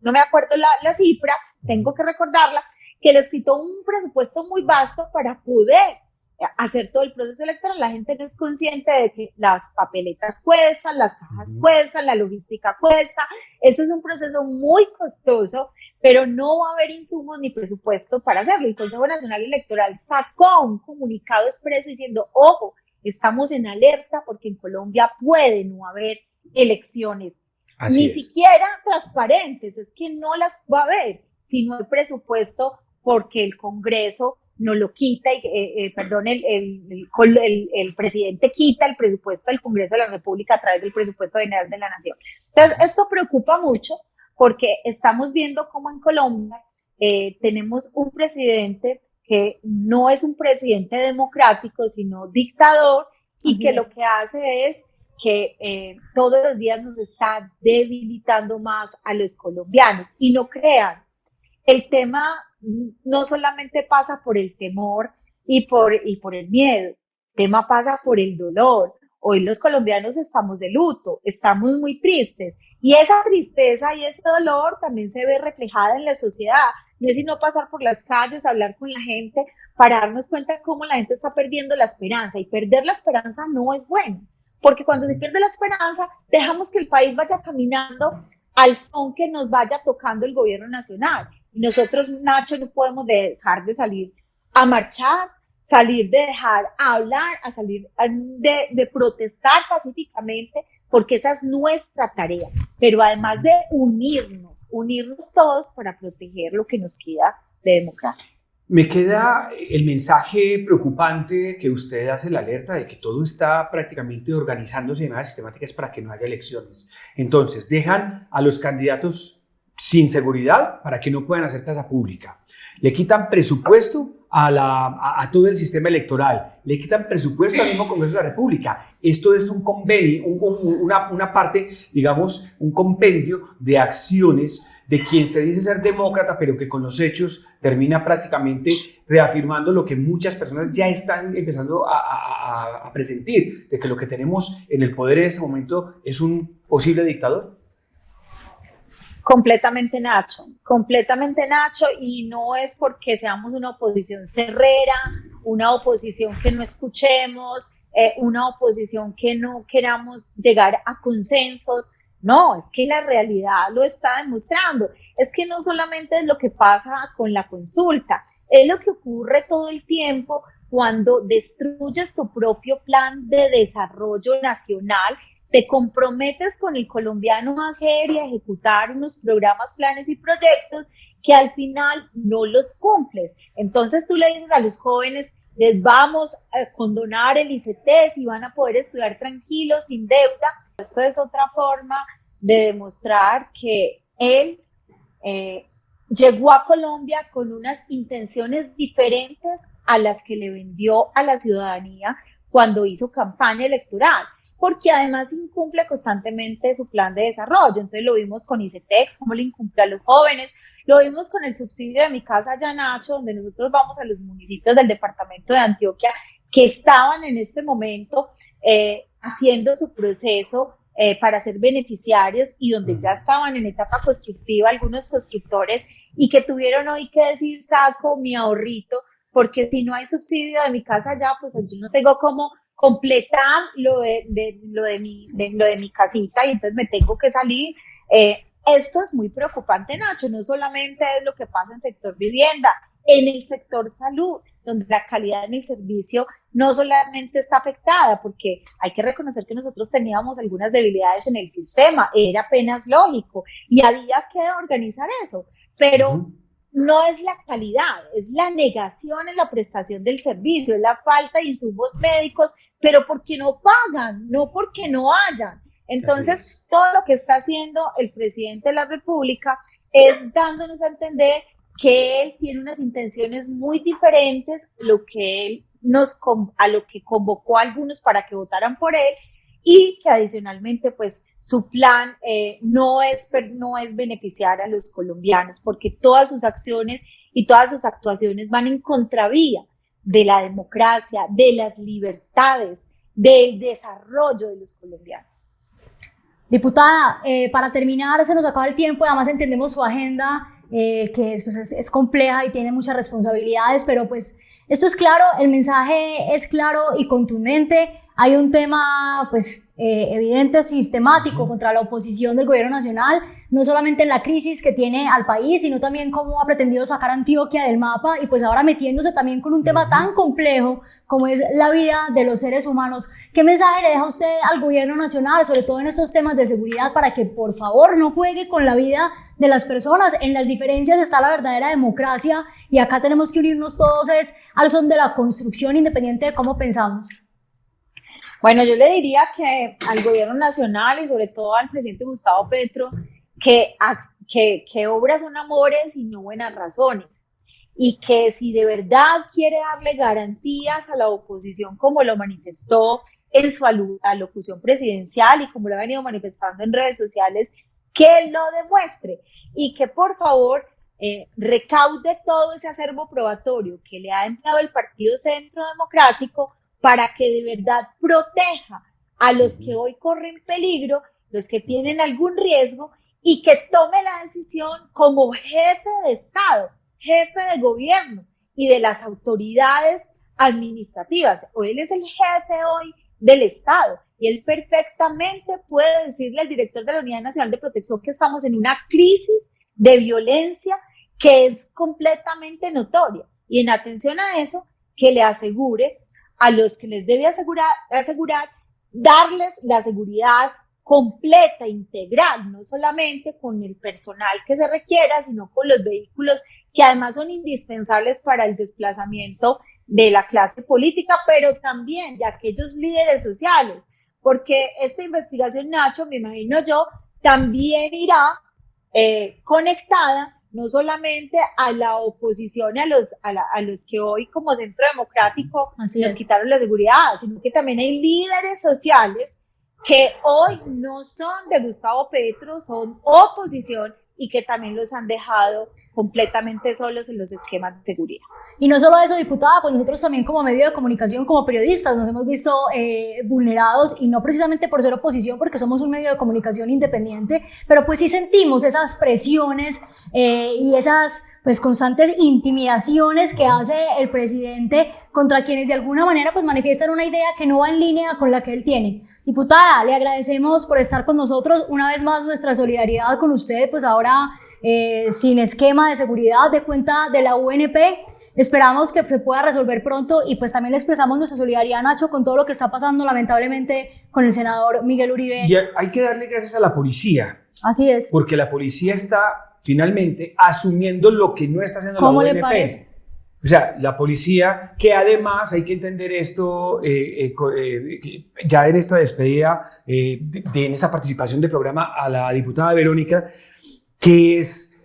no me acuerdo la cifra, tengo que recordarla, que les quitó un presupuesto muy vasto para poder hacer todo el proceso electoral. La gente no es consciente de que las papeletas cuestan, las cajas cuestan, la logística cuesta. Eso es un proceso muy costoso, pero no va a haber insumos ni presupuesto para hacerlo. El Consejo Nacional Electoral sacó un comunicado expreso diciendo, ojo, estamos en alerta porque en Colombia puede no haber elecciones, ni siquiera transparentes, es que no las va a haber si no hay presupuesto, porque el Congreso no lo quita, el presidente quita el presupuesto del Congreso de la República a través del presupuesto general de la Nación. Entonces, esto preocupa mucho porque estamos viendo cómo en Colombia tenemos un presidente que no es un presidente democrático, sino dictador, y que lo que hace es que todos los días nos está debilitando más a los colombianos. Y no crean, el tema no solamente pasa por el temor y por el miedo, el tema pasa por el dolor. Hoy los colombianos estamos de luto, estamos muy tristes, y esa tristeza y ese dolor también se ve reflejada en la sociedad. No es sino pasar por las calles, hablar con la gente, para darnos cuenta de cómo la gente está perdiendo la esperanza, y perder la esperanza no es bueno, porque cuando se pierde la esperanza, dejamos que el país vaya caminando al son que nos vaya tocando el gobierno nacional. Y nosotros, Nacho, no podemos dejar de salir a marchar, salir de dejar hablar, a salir de protestar pacíficamente, porque esa es nuestra tarea. Pero además de unirnos todos para proteger lo que nos queda de democracia. Me queda el mensaje preocupante que usted hace, la alerta de que todo está prácticamente organizándose de manera sistemática es para que no haya elecciones. Entonces, dejan a los candidatos sin seguridad para que no puedan hacer casa pública. Le quitan presupuesto a todo el sistema electoral, le quitan presupuesto al mismo Congreso de la República. Esto es un convenio, una parte, digamos, un compendio de acciones de quien se dice ser demócrata, pero que con los hechos termina prácticamente reafirmando lo que muchas personas ya están empezando a presentir, de que lo que tenemos en el poder en este momento es un posible dictador. Completamente Nacho, y no es porque seamos una oposición cerrera, una oposición que no escuchemos, una oposición que no queramos llegar a consensos. No, es que la realidad lo está demostrando. Es que no solamente es lo que pasa con la consulta, es lo que ocurre todo el tiempo cuando destruyes tu propio plan de desarrollo nacional. Te comprometes con el colombiano a hacer y a ejecutar unos programas, planes y proyectos que al final no los cumples. Entonces tú le dices a los jóvenes, les vamos a condonar el ICETEX y van a poder estudiar tranquilos, sin deuda. Esto es otra forma de demostrar que él llegó a Colombia con unas intenciones diferentes a las que le vendió a la ciudadanía cuando hizo campaña electoral, porque además incumple constantemente su plan de desarrollo. Entonces lo vimos con ICETEX, cómo le incumple a los jóvenes, lo vimos con el subsidio de Mi Casa Ya, Nacho, donde nosotros vamos a los municipios del departamento de Antioquia que estaban en este momento haciendo su proceso para ser beneficiarios, y donde ya estaban en etapa constructiva algunos constructores, y que tuvieron hoy que decir, saco mi ahorrito, porque si no hay subsidio de Mi Casa Ya, pues yo no tengo cómo completar lo de mi casita, y entonces me tengo que salir. esto es muy preocupante, Nacho, no solamente es lo que pasa en el sector vivienda, en el sector salud, donde la calidad en el servicio no solamente está afectada, porque hay que reconocer que nosotros teníamos algunas debilidades en el sistema, era apenas lógico, y había que organizar eso, pero no es la calidad, es la negación en la prestación del servicio, es la falta de insumos médicos, pero porque no pagan, no porque no hayan. Entonces, todo lo que está haciendo el presidente de la República es dándonos a entender que él tiene unas intenciones muy diferentes a lo que convocó a algunos para que votaran por él, y que adicionalmente pues su plan no es beneficiar a los colombianos, porque todas sus acciones y todas sus actuaciones van en contravía de la democracia, de las libertades, del desarrollo de los colombianos. Diputada, para terminar, se nos acaba el tiempo, además entendemos su agenda, que es compleja y tiene muchas responsabilidades, pero pues esto es claro, el mensaje es claro y contundente. Hay un tema evidente, sistemático contra la oposición del gobierno nacional, no solamente en la crisis que tiene al país, sino también cómo ha pretendido sacar a Antioquia del mapa, y pues ahora metiéndose también con un tema tan complejo como es la vida de los seres humanos. ¿Qué mensaje le deja usted al gobierno nacional, sobre todo en estos temas de seguridad, para que por favor no juegue con la vida de las personas? En las diferencias está la verdadera democracia, y acá tenemos que unirnos todos al son de la construcción, independiente de cómo pensamos. Bueno, yo le diría que al gobierno nacional y sobre todo al presidente Gustavo Petro, que obras son amores y no buenas razones, y que si de verdad quiere darle garantías a la oposición, como lo manifestó en su alocución presidencial y como lo ha venido manifestando en redes sociales, que lo demuestre, y que por favor recaude todo ese acervo probatorio que le ha enviado el Partido Centro Democrático, para que de verdad proteja a los que hoy corren peligro, los que tienen algún riesgo, y que tome la decisión como jefe de Estado, jefe de gobierno y de las autoridades administrativas. Él es el jefe hoy del Estado, y él perfectamente puede decirle al director de la Unidad Nacional de Protección que estamos en una crisis de violencia que es completamente notoria, y en atención a eso, que le asegure a los que les debe asegurar, darles la seguridad completa, integral, no solamente con el personal que se requiera, sino con los vehículos que además son indispensables para el desplazamiento de la clase política, pero también de aquellos líderes sociales, porque esta investigación, Nacho, me imagino yo, también irá conectada no solamente a la oposición y a los que hoy como Centro Democrático nos quitaron la seguridad, sino que también hay líderes sociales que hoy no son de Gustavo Petro, son oposición, y que también los han dejado completamente solos en los esquemas de seguridad. Y no solo eso, diputada, pues nosotros también como medio de comunicación, como periodistas, nos hemos visto vulnerados, y no precisamente por ser oposición, porque somos un medio de comunicación independiente, pero pues sí sentimos esas presiones y esas pues constantes intimidaciones que hace el presidente contra quienes de alguna manera pues manifiestan una idea que no va en línea con la que él tiene. Diputada, le agradecemos por estar con nosotros, una vez más nuestra solidaridad con usted, pues ahora sin esquema de seguridad de cuenta de la UNP. Esperamos que se pueda resolver pronto, y pues también le expresamos nuestra solidaridad, Nacho, con todo lo que está pasando lamentablemente con el senador Miguel Uribe. Y hay que darle gracias a la policía. Así es. Porque la policía está finalmente asumiendo lo que no está haciendo la ¿Cómo UNP. le parece? O sea, la policía, que además hay que entender esto, ya en esta despedida, en esta participación del programa a la diputada Verónica, que es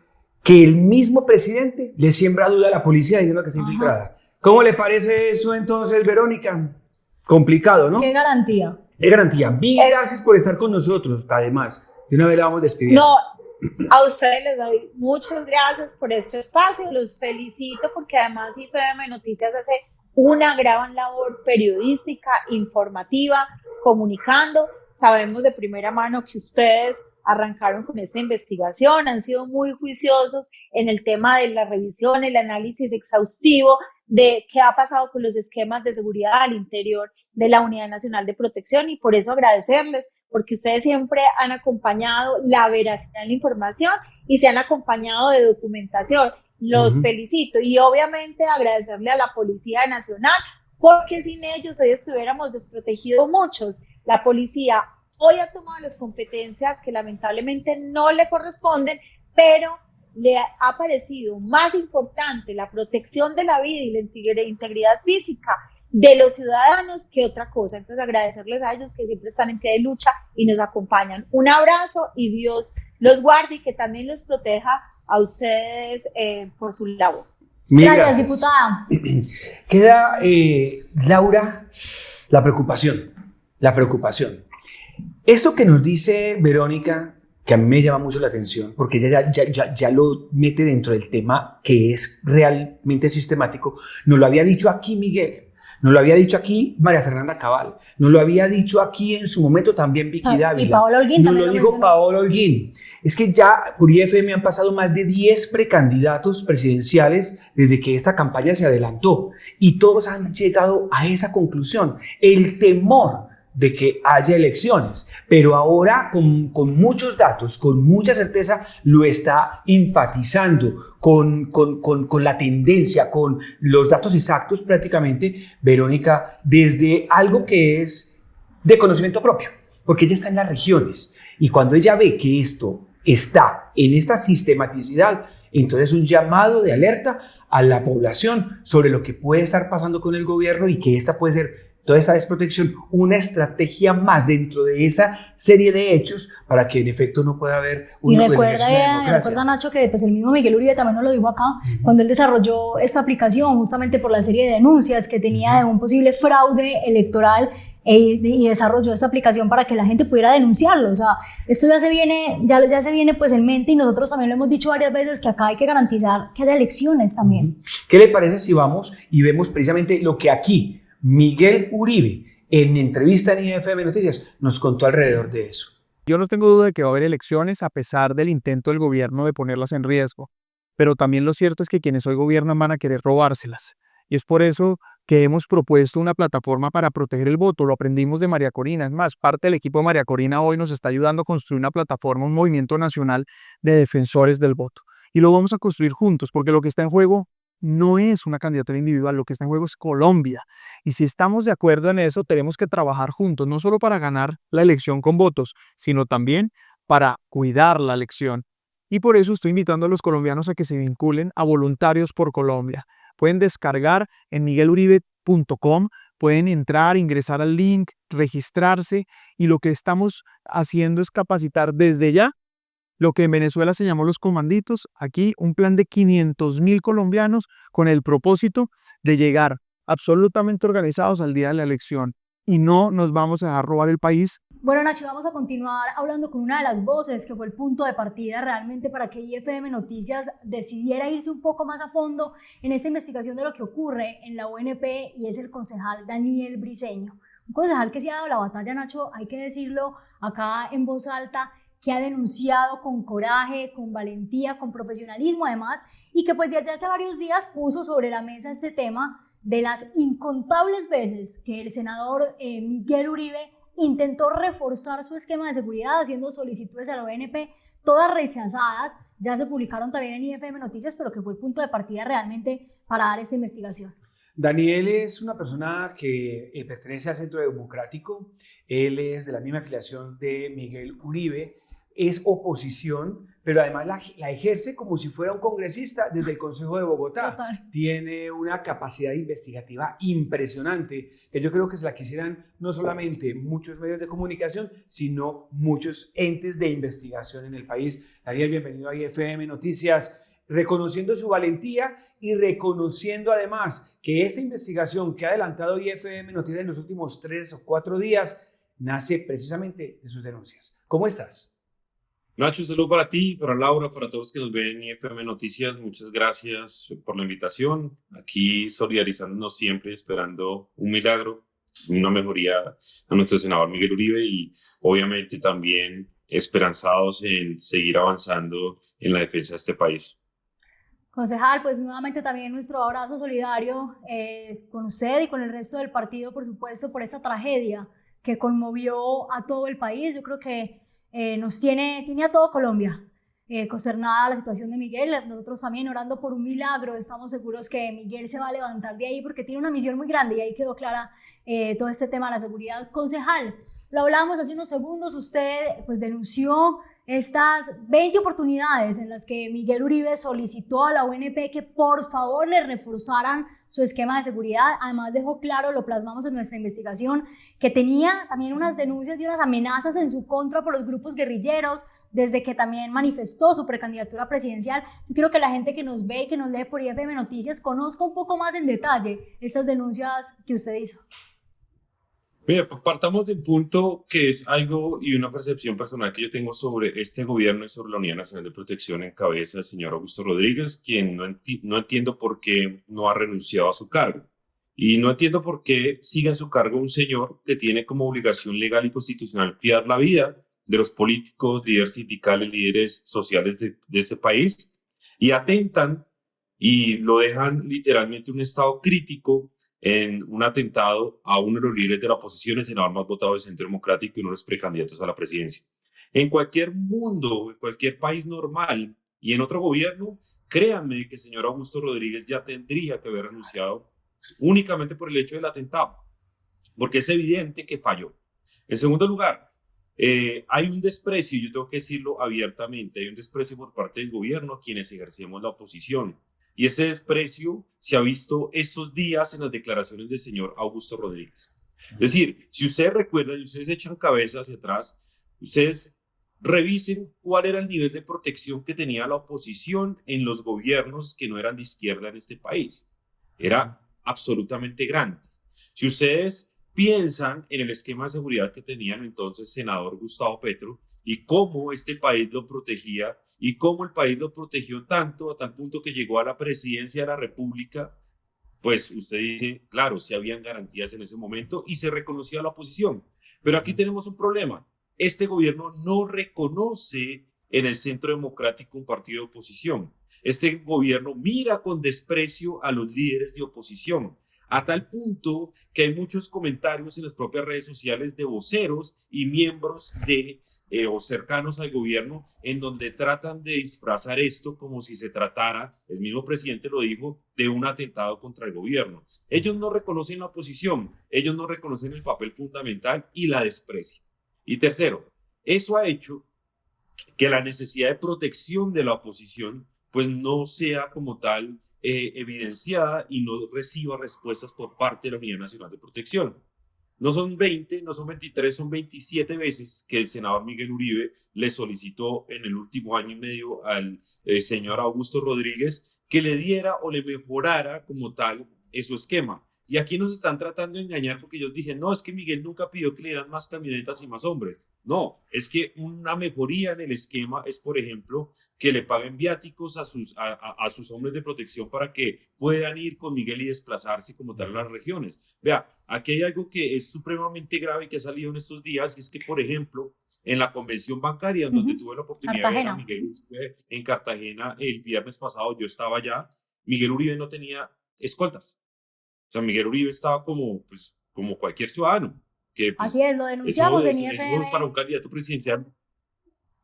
que el mismo presidente le siembra duda a la policía diciendo que está infiltrada. ¿Cómo le parece eso entonces, Verónica? Complicado, ¿no? ¿Qué garantía? Es garantía. Mil gracias por estar con nosotros, además. De una vez la vamos despidiendo. No, a ustedes les doy muchas gracias por este espacio, los felicito porque además IFM Noticias hace una gran labor periodística, informativa, comunicando. Sabemos de primera mano que ustedes arrancaron con esta investigación, han sido muy juiciosos en el tema de la revisión, el análisis exhaustivo de qué ha pasado con los esquemas de seguridad al interior de la Unidad Nacional de Protección, y por eso agradecerles, porque ustedes siempre han acompañado la veracidad de la información y se han acompañado de documentación. Los felicito, y obviamente agradecerle a la Policía Nacional, porque sin ellos hoy estuviéramos desprotegidos muchos. La policía hoy ha tomado las competencias que lamentablemente no le corresponden, pero le ha parecido más importante la protección de la vida y la integridad física de los ciudadanos que otra cosa. Entonces, agradecerles a ellos que siempre están en pie de lucha y nos acompañan. Un abrazo y Dios los guarde y que también los proteja a ustedes por su labor. Gracias, diputada. Queda, Laura, la preocupación. Esto que nos dice Verónica, que a mí me llama mucho la atención, porque ella ya lo mete dentro del tema que es realmente sistemático. Nos lo había dicho aquí Miguel, nos lo había dicho aquí María Fernanda Cabal, nos lo había dicho aquí en su momento también Vicky Dávila. Y Paola Holguín nos también lo dijo Paola Holguín. Es que ya por IFM han pasado más de 10 precandidatos presidenciales desde que esta campaña se adelantó y todos han llegado a esa conclusión. El temor de que haya elecciones, pero ahora con muchos datos, con mucha certeza, lo está enfatizando con la tendencia, con los datos exactos prácticamente, Verónica, desde algo que es de conocimiento propio, porque ella está en las regiones y cuando ella ve que esto está en esta sistematicidad, entonces un llamado de alerta a la población sobre lo que puede estar pasando con el gobierno y que esta puede ser toda esa desprotección, una estrategia más dentro de esa serie de hechos para que en efecto no pueda haber una recuerda Nacho que pues el mismo Miguel Uribe también nos lo dijo acá cuando él desarrolló esta aplicación justamente por la serie de denuncias que tenía de un posible fraude electoral y desarrolló esta aplicación para que la gente pudiera denunciarlo. O sea, esto ya se viene pues en mente y nosotros también lo hemos dicho varias veces que acá hay que garantizar que haya elecciones también. ¿Qué le parece si vamos y vemos precisamente lo que aquí Miguel Uribe, en entrevista en IFM Noticias, nos contó alrededor de eso? Yo no tengo duda de que va a haber elecciones a pesar del intento del gobierno de ponerlas en riesgo, pero también lo cierto es que quienes hoy gobiernan van a querer robárselas. Y es por eso que hemos propuesto una plataforma para proteger el voto. Lo aprendimos de María Corina. Es más, parte del equipo de María Corina hoy nos está ayudando a construir una plataforma, un movimiento nacional de defensores del voto. Y lo vamos a construir juntos, porque lo que está en juego no es una candidatura individual, lo que está en juego es Colombia. Y si estamos de acuerdo en eso, tenemos que trabajar juntos, no solo para ganar la elección con votos, sino también para cuidar la elección. Y por eso estoy invitando a los colombianos a que se vinculen a Voluntarios por Colombia. Pueden descargar en migueluribe.com, pueden entrar, ingresar al link, registrarse, y lo que estamos haciendo es capacitar desde ya lo que en Venezuela se llamó los comanditos. Aquí un plan de 500.000 colombianos con el propósito de llegar absolutamente organizados al día de la elección. Y no nos vamos a dejar robar el país. Bueno, Nacho, vamos a continuar hablando con una de las voces que fue el punto de partida realmente para que IFM Noticias decidiera irse un poco más a fondo en esta investigación de lo que ocurre en la UNP, y es el concejal Daniel Briceño. Un concejal que se ha dado la batalla, Nacho, hay que decirlo acá en voz alta, que ha denunciado con coraje, con valentía, con profesionalismo además, y que pues desde hace varios días puso sobre la mesa este tema de las incontables veces que el senador Miguel Uribe intentó reforzar su esquema de seguridad haciendo solicitudes a la ONP, todas rechazadas. Ya se publicaron también en IFM Noticias, pero que fue el punto de partida realmente para dar esta investigación. Daniel es una persona que pertenece al Centro Democrático, él es de la misma afiliación de Miguel Uribe, es oposición, pero además la ejerce como si fuera un congresista desde el Consejo de Bogotá. Total. Tiene una capacidad investigativa impresionante, que yo creo que se la quisieran no solamente muchos medios de comunicación, sino muchos entes de investigación en el país. Daniel, bienvenido a IFM Noticias, reconociendo su valentía y reconociendo además que esta investigación que ha adelantado IFM Noticias en los últimos 3 o 4 días nace precisamente de sus denuncias. ¿Cómo estás? Nacho, un saludo para ti, para Laura, para todos que nos ven en IFM Noticias. Muchas gracias por la invitación. Aquí solidarizándonos siempre, esperando un milagro, una mejoría a nuestro senador Miguel Uribe y obviamente también esperanzados en seguir avanzando en la defensa de este país. Concejal, pues nuevamente también nuestro abrazo solidario con usted y con el resto del partido, por supuesto, por esta tragedia que conmovió a todo el país. Yo creo que tiene a todo Colombia consternada la situación de Miguel. Nosotros también orando por un milagro, estamos seguros que Miguel se va a levantar de ahí porque tiene una misión muy grande y ahí quedó clara todo este tema de la seguridad. Concejal, lo hablamos hace unos segundos, usted pues denunció estas 20 oportunidades en las que Miguel Uribe solicitó a la UNP que por favor le reforzaran su esquema de seguridad. Además dejó claro, lo plasmamos en nuestra investigación, que tenía también unas denuncias y unas amenazas en su contra por los grupos guerrilleros, desde que también manifestó su precandidatura presidencial. Yo quiero que la gente que nos ve y que nos lee por IFM Noticias conozca un poco más en detalle estas denuncias que usted hizo. Mira, partamos de un punto que es algo y una percepción personal que yo tengo sobre este gobierno y sobre la Unidad Nacional de Protección en cabeza del señor Augusto Rodríguez, quien no entiendo por qué no ha renunciado a su cargo. Y no entiendo por qué sigue en su cargo un señor que tiene como obligación legal y constitucional cuidar la vida de los políticos, líderes sindicales, líderes sociales de este país, y atentan y lo dejan literalmente en un estado crítico en un atentado a uno de los líderes de la oposición, el senador más votado del Centro Democrático y uno de los precandidatos a la presidencia. En cualquier mundo, en cualquier país normal y en otro gobierno, créanme que el señor Augusto Rodríguez ya tendría que haber renunciado únicamente por el hecho del atentado, porque es evidente que falló. En segundo lugar, hay un desprecio, yo tengo que decirlo abiertamente, hay un desprecio por parte del gobierno a quienes ejercemos la oposición. Y ese desprecio se ha visto estos días en las declaraciones del señor Augusto Rodríguez. Es decir, si ustedes recuerdan y ustedes echan cabeza hacia atrás, ustedes revisen cuál era el nivel de protección que tenía la oposición en los gobiernos que no eran de izquierda en este país. Era absolutamente grande. Si ustedes piensan en el esquema de seguridad que tenía el entonces senador Gustavo Petro y cómo este país lo protegía y cómo el país lo protegió tanto a tal punto que llegó a la presidencia de la República, pues usted dice, claro, sí habían garantías en ese momento y se reconocía la oposición. Pero aquí tenemos un problema. Este gobierno no reconoce en el Centro Democrático un partido de oposición. Este gobierno mira con desprecio a los líderes de oposición, a tal punto que hay muchos comentarios en las propias redes sociales de voceros y miembros o cercanos al gobierno en donde tratan de disfrazar esto como si se tratara, el mismo presidente lo dijo, de un atentado contra el gobierno. Ellos no reconocen la oposición, ellos no reconocen el papel fundamental y la desprecian. Y tercero, eso ha hecho que la necesidad de protección de la oposición pues no sea como tal evidenciada y no reciba respuestas por parte de la Unidad Nacional de Protección. No son 20, no son 23, son 27 veces que el senador Miguel Uribe le solicitó en el último año y medio al señor Augusto Rodríguez que le diera o le mejorara como tal su esquema. Y aquí nos están tratando de engañar porque ellos dicen, no, es que Miguel nunca pidió que le dieran más camionetas y más hombres. No, es que una mejoría en el esquema es, por ejemplo, que le paguen viáticos a sus hombres de protección para que puedan ir con Miguel y desplazarse como tal a las regiones. Vea, aquí hay algo que es supremamente grave y que ha salido en estos días, y es que, por ejemplo, en la convención bancaria, donde tuve la oportunidad de ver a Miguel Uribe en Cartagena el viernes pasado, yo estaba allá, Miguel Uribe no tenía escoltas. O sea, Miguel Uribe estaba como cualquier ciudadano. Que, pues, así es, lo denunciamos en IFM. Eso para un candidato presidencial.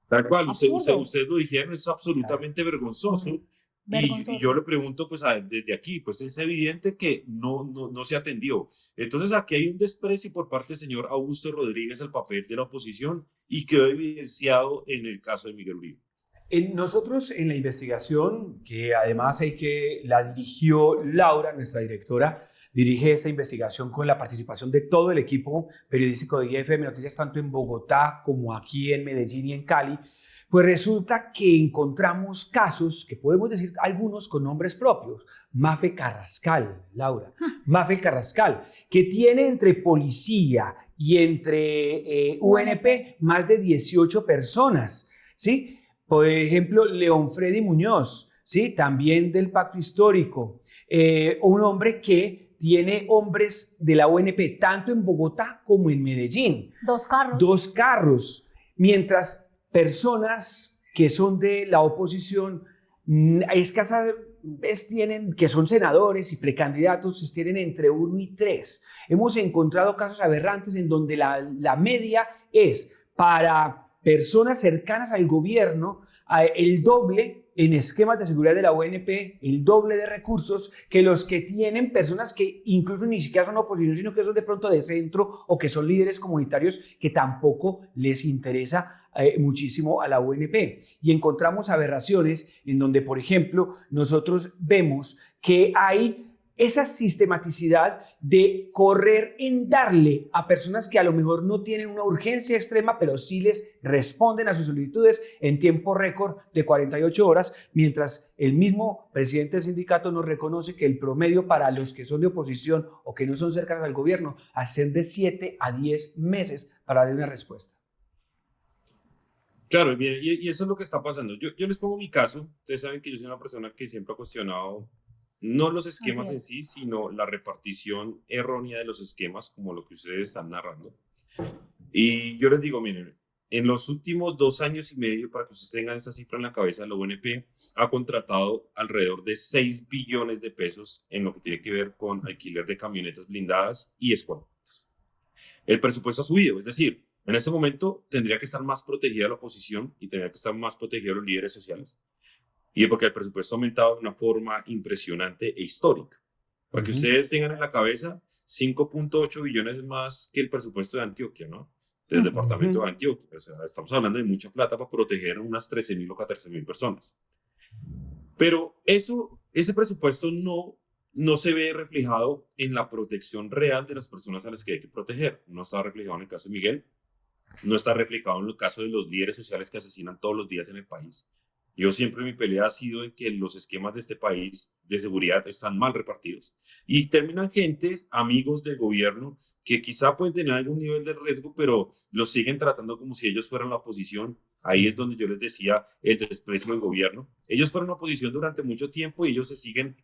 Tal cual, ustedes lo dijeron, es absolutamente vergonzoso. Y yo le pregunto, pues desde aquí, pues es evidente que no se atendió. Entonces aquí hay un desprecio por parte del señor Augusto Rodríguez al papel de la oposición y quedó evidenciado en el caso de Miguel Uribe. Nosotros en la investigación, que además la dirigió Laura, nuestra directora, dirige esta investigación con la participación de todo el equipo periodístico de IFM Noticias, tanto en Bogotá como aquí en Medellín y en Cali, pues resulta que encontramos casos que podemos decir algunos con nombres propios. Mafe Carrascal, Laura, Mafe Carrascal, que tiene entre policía y entre UNP más de 18 personas, ¿sí? Por ejemplo, León Freddy Muñoz, ¿sí? También del Pacto Histórico, un hombre que tiene hombres de la UNP tanto en Bogotá como en Medellín. 2 carros. 2 carros, mientras personas que son de la oposición escasas veces tienen, que son senadores y precandidatos, tienen entre 1 y 3. Hemos encontrado casos aberrantes en donde la media es para personas cercanas al gobierno el doble en esquemas de seguridad de la ONP, el doble de recursos que los que tienen personas que incluso ni siquiera son oposición, sino que son de pronto de centro o que son líderes comunitarios que tampoco les interesa muchísimo a la ONP. Y encontramos aberraciones en donde, por ejemplo, nosotros vemos que hay esa sistematicidad de correr en darle a personas que a lo mejor no tienen una urgencia extrema, pero sí les responden a sus solicitudes en tiempo récord de 48 horas, mientras el mismo presidente del sindicato nos reconoce que el promedio para los que son de oposición o que no son cercanos al gobierno hacen de 7 a 10 meses para dar una respuesta. Claro, bien, y eso es lo que está pasando. Yo les pongo mi caso. Ustedes saben que yo soy una persona que siempre ha cuestionado no los esquemas en sí, sino la repartición errónea de los esquemas, como lo que ustedes están narrando. Y yo les digo, miren, en los últimos 2 años y medio, para que ustedes tengan esa cifra en la cabeza, la UNP ha contratado alrededor de 6 billones de pesos en lo que tiene que ver con alquiler de camionetas blindadas y escuadrones. El presupuesto ha subido, es decir, en este momento tendría que estar más protegida la oposición y tendría que estar más protegidos los líderes sociales. Y es porque el presupuesto ha aumentado de una forma impresionante e histórica. Para que ustedes tengan en la cabeza, 5.8 billones más que el presupuesto de Antioquia, ¿no? Del departamento de Antioquia. O sea, estamos hablando de mucha plata para proteger unas 13.000 o 14.000 personas. Pero ese presupuesto no se ve reflejado en la protección real de las personas a las que hay que proteger. No está reflejado en el caso de Miguel, no está reflejado en el caso de los líderes sociales que asesinan todos los días en el país. Yo siempre mi pelea ha sido en que los esquemas de este país de seguridad están mal repartidos y terminan gentes, amigos del gobierno, que quizá pueden tener algún nivel de riesgo, pero los siguen tratando como si ellos fueran la oposición. Ahí es donde yo les decía el desprecio del gobierno. Ellos fueron la oposición durante mucho tiempo y ellos se siguen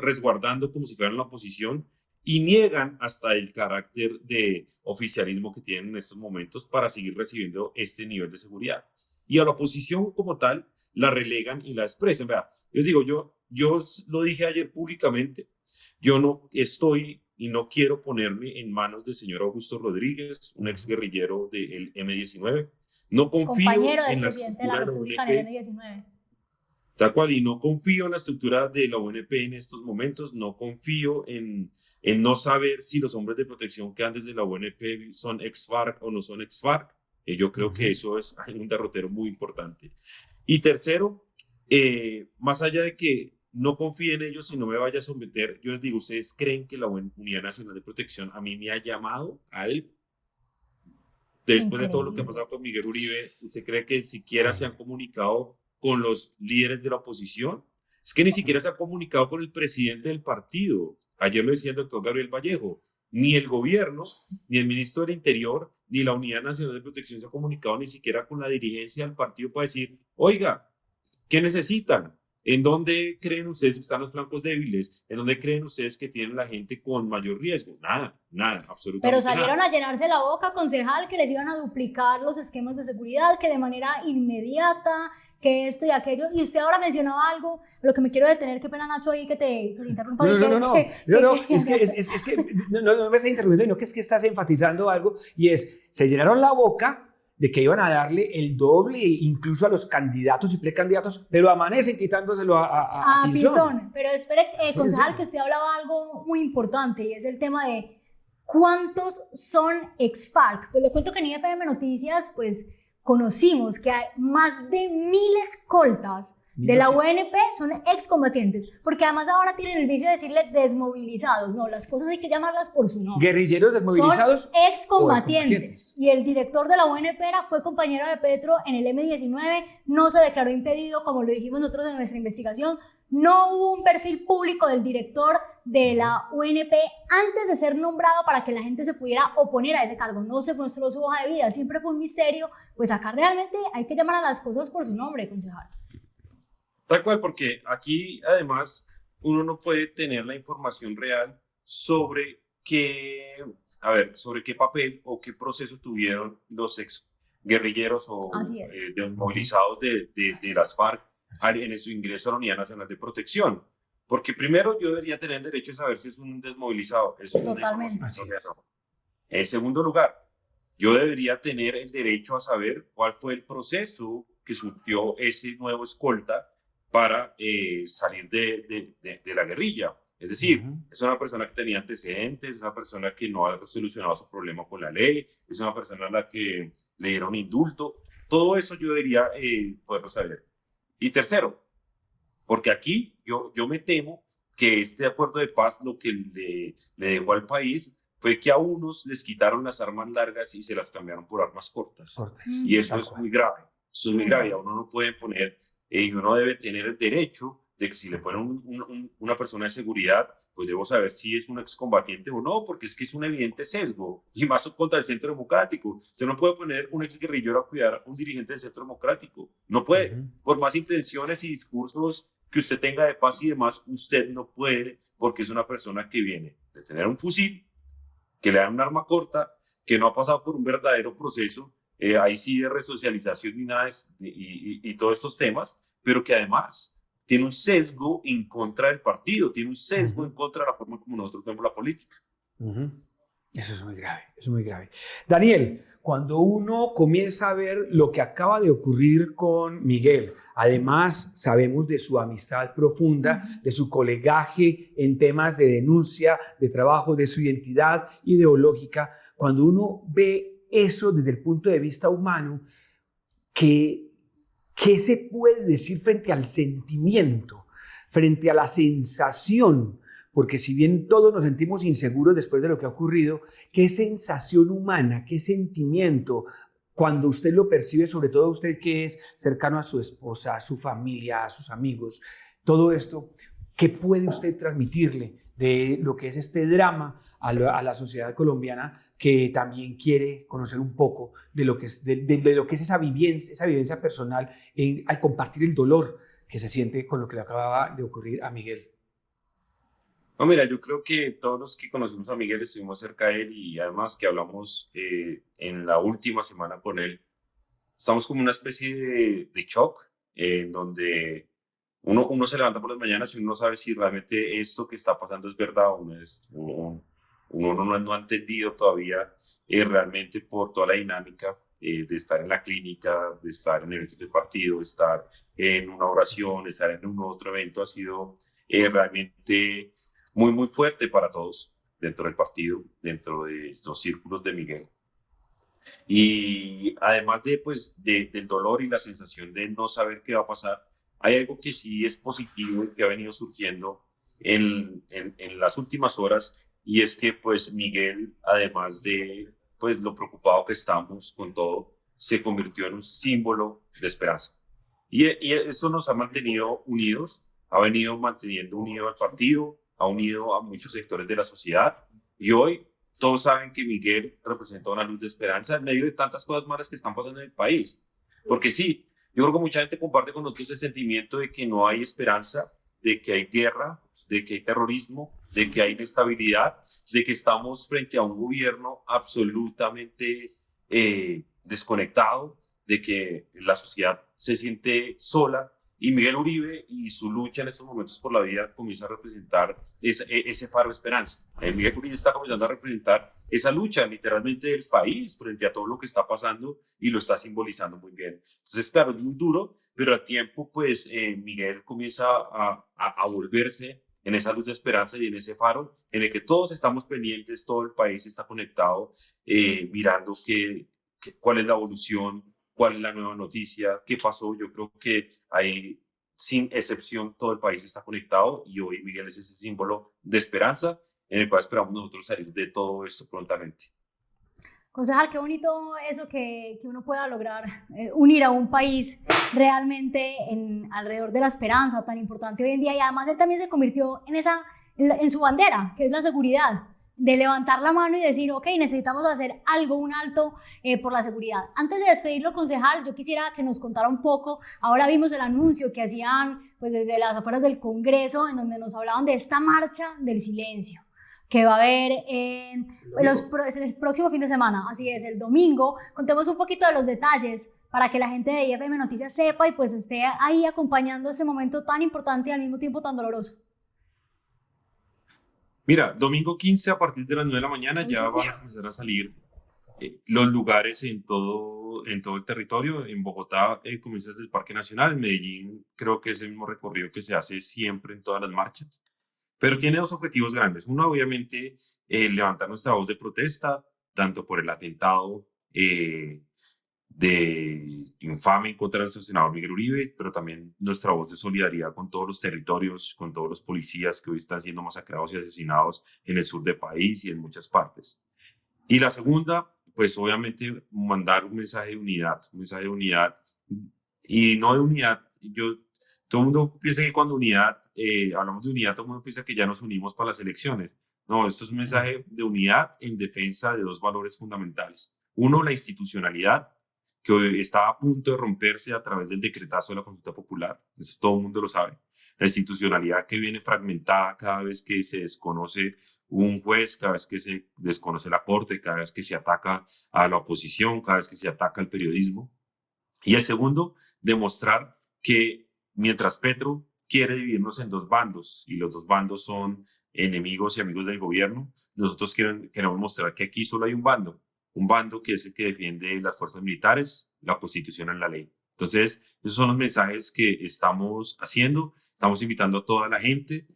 resguardando como si fueran la oposición y niegan hasta el carácter de oficialismo que tienen en estos momentos para seguir recibiendo este nivel de seguridad. Y a la oposición como tal, la relegan y la expresan. Vea, les digo, yo lo dije ayer públicamente, yo no estoy y no quiero ponerme en manos del señor Augusto Rodríguez, un exguerrillero del M-19. No confío en la estructura de la ONP. Tal cual, y no confío en la estructura de la ONP en estos momentos, no confío en no saber si los hombres de protección que han desde la ONP son ex-FARC o no son ex-FARC. Yo creo que eso es un derrotero muy importante. Y tercero, más allá de que no confíe en ellos y no me vaya a someter, yo les digo, ¿ustedes creen que la Unidad Nacional de Protección a mí me ha llamado a algo? Después de todo lo que ha pasado con Miguel Uribe, ¿usted cree que siquiera se han comunicado con los líderes de la oposición? Es que ni siquiera se ha comunicado con el presidente del partido. Ayer lo decía el doctor Gabriel Vallejo. Ni el gobierno, ni el ministro del Interior, ni la Unidad Nacional de Protección se ha comunicado ni siquiera con la dirigencia del partido para decir, oiga, ¿qué necesitan? ¿En dónde creen ustedes que están los flancos débiles? ¿En dónde creen ustedes que tienen la gente con mayor riesgo? Nada, absolutamente nada. Pero salieron a llenarse la boca, concejal, que les iban a duplicar los esquemas de seguridad, que de manera inmediata, que esto y aquello, y usted ahora mencionaba algo, lo que me quiero detener, qué pena Nacho ahí que te interrumpa. No, es que no me estás interrumpiendo, sino que es que estás enfatizando algo, y se llenaron la boca de que iban a darle el doble incluso a los candidatos y precandidatos, pero amanecen quitándoselo a Pinzón. Pero espere, concejal, que usted hablaba algo muy importante, y es el tema de ¿cuántos son ex-FARC? Pues le cuento que en IFM Noticias, pues, conocimos que hay más de 1.000 escoltas de la UNP son excombatientes, porque además ahora tienen el vicio de decirle desmovilizados. No, las cosas hay que llamarlas por su nombre. Guerrilleros desmovilizados. Son excombatientes. Y el director de la UNP fue compañero de Petro en el M-19, no se declaró impedido, como lo dijimos nosotros en nuestra investigación. No hubo un perfil público del director de la UNP antes de ser nombrado para que la gente se pudiera oponer a ese cargo. No se mostró su hoja de vida, siempre fue un misterio. Pues acá realmente hay que llamar a las cosas por su nombre, concejal. Tal cual, porque aquí además uno no puede tener la información real sobre qué papel o qué proceso tuvieron los ex guerrilleros o movilizados de las FARC en su ingreso a la Unidad Nacional de Protección. Porque primero yo debería tener el derecho de saber si es un desmovilizado. Eso es una Totalmente. información que no. En segundo lugar, yo debería tener el derecho a saber cuál fue el proceso que surgió ese nuevo escolta para salir de la guerrilla. Es decir, es una persona que tenía antecedentes, es una persona que no ha solucionado su problema con la ley, es una persona a la que le dieron indulto. Todo eso yo debería poderlo saber. Y tercero, porque aquí yo me temo que este acuerdo de paz lo que le dejó al país fue que a unos les quitaron las armas largas y se las cambiaron por armas cortas. Y eso es muy grave. Eso es muy grave. A uno no puede poner, y uno debe tener el derecho de que si le ponen una persona de seguridad, pues debo saber si es un excombatiente o no, porque es que es un evidente sesgo, y más contra el Centro Democrático. Usted no puede poner un exguerrillero a cuidar a un dirigente del Centro Democrático. No puede. Por más intenciones y discursos que usted tenga de paz y demás, usted no puede, porque es una persona que viene de tener un fusil, que le dan un arma corta, que no ha pasado por un verdadero proceso, ahí sí de resocialización ni nada y todos estos temas, pero que además tiene un sesgo en contra del partido, tiene un sesgo en contra de la forma como nosotros vemos la política. Eso es muy grave, eso es muy grave. Daniel, cuando uno comienza a ver lo que acaba de ocurrir con Miguel, además sabemos de su amistad profunda, de su colegaje en temas de denuncia, de trabajo, de su identidad ideológica, cuando uno ve eso desde el punto de vista humano, ¿qué se puede decir frente al sentimiento, frente a la sensación? Porque si bien todos nos sentimos inseguros después de lo que ha ocurrido, ¿qué sensación humana, qué sentimiento, cuando usted lo percibe, sobre todo usted que es cercano a su esposa, a su familia, a sus amigos, todo esto, qué puede usted transmitirle de lo que es este drama a la sociedad colombiana que también quiere conocer un poco de lo que es, de lo que es esa vivencia personal al compartir el dolor que se siente con lo que le acababa de ocurrir a Miguel? No, mira, yo creo que todos los que conocimos a Miguel estuvimos cerca de él y además que hablamos en la última semana con él, estamos como una especie de shock en donde uno se levanta por las mañanas y uno no sabe si realmente esto que está pasando es verdad o no es. Uno no ha entendido todavía realmente por toda la dinámica de estar en la clínica, de estar en eventos de partido, de estar en una oración, de estar en un otro evento, ha sido realmente muy, muy fuerte para todos dentro del partido, dentro de estos círculos de Miguel. Y además del dolor y la sensación de no saber qué va a pasar, hay algo que sí es positivo y que ha venido surgiendo en las últimas horas, y es que pues Miguel, además de pues lo preocupado que estamos con todo, se convirtió en un símbolo de esperanza. Y eso nos ha mantenido unidos, ha venido manteniendo unido al partido, ha unido a muchos sectores de la sociedad, y hoy todos saben que Miguel representa una luz de esperanza en medio de tantas cosas malas que están pasando en el país. Porque sí, yo creo que mucha gente comparte con nosotros ese sentimiento de que no hay esperanza, de que hay guerra, de que hay terrorismo, de que hay inestabilidad, de que estamos frente a un gobierno absolutamente desconectado, de que la sociedad se siente sola. Y Miguel Uribe y su lucha en estos momentos por la vida comienza a representar ese faro de esperanza. Miguel Uribe está comenzando a representar esa lucha literalmente del país frente a todo lo que está pasando y lo está simbolizando muy bien. Entonces, claro, es muy duro, pero al tiempo, pues, Miguel comienza a volverse en esa luz de esperanza y en ese faro en el que todos estamos pendientes, todo el país está conectado, mirando cuál es la evolución, cuál es la nueva noticia, qué pasó. Yo creo que ahí, sin excepción, todo el país está conectado y hoy Miguel es ese símbolo de esperanza en el cual esperamos nosotros salir de todo esto prontamente. Concejal, qué bonito eso que uno pueda lograr unir a un país realmente alrededor de la esperanza tan importante hoy en día, y además él también se convirtió en su bandera, que es la seguridad, de levantar la mano y decir, ok, necesitamos hacer algo, un alto por la seguridad. Antes de despedirlo, concejal, yo quisiera que nos contara un poco. Ahora vimos el anuncio que hacían pues desde las afueras del Congreso, en donde nos hablaban de esta marcha del silencio que va a haber el próximo fin de semana, así es, el domingo. Contemos un poquito de los detalles para que la gente de IFM Noticias sepa y pues esté ahí acompañando este momento tan importante y al mismo tiempo tan doloroso? Mira, domingo 15 a partir de las 9 de la mañana ya van a comenzar a salir los lugares en todo el territorio. En Bogotá comienza desde el Parque Nacional, en Medellín creo que es el mismo recorrido que se hace siempre en todas las marchas, pero tiene dos objetivos grandes. Uno, obviamente, levantar nuestra voz de protesta, tanto por el atentado de infame en contra del senador Miguel Uribe, pero también nuestra voz de solidaridad con todos los territorios, con todos los policías que hoy están siendo masacrados y asesinados en el sur del país y en muchas partes. Y la segunda, pues obviamente mandar un mensaje de unidad, y no de unidad. Todo el mundo piensa que cuando hablamos de unidad, todo el mundo piensa que ya nos unimos para las elecciones. No, esto es un mensaje de unidad en defensa de dos valores fundamentales. Uno, la institucionalidad, que hoy está a punto de romperse a través del decretazo de la consulta popular. Eso todo el mundo lo sabe. La institucionalidad que viene fragmentada cada vez que se desconoce un juez, cada vez que se desconoce la corte, cada vez que se ataca a la oposición, cada vez que se ataca al periodismo. Y el segundo, demostrar que mientras Petro quiere dividirnos en dos bandos, y los dos bandos son enemigos y amigos del gobierno, nosotros queremos mostrar que aquí solo hay un bando que es el que defiende las fuerzas militares, la Constitución y la ley. Entonces, esos son los mensajes que estamos haciendo. Estamos invitando a toda la gente.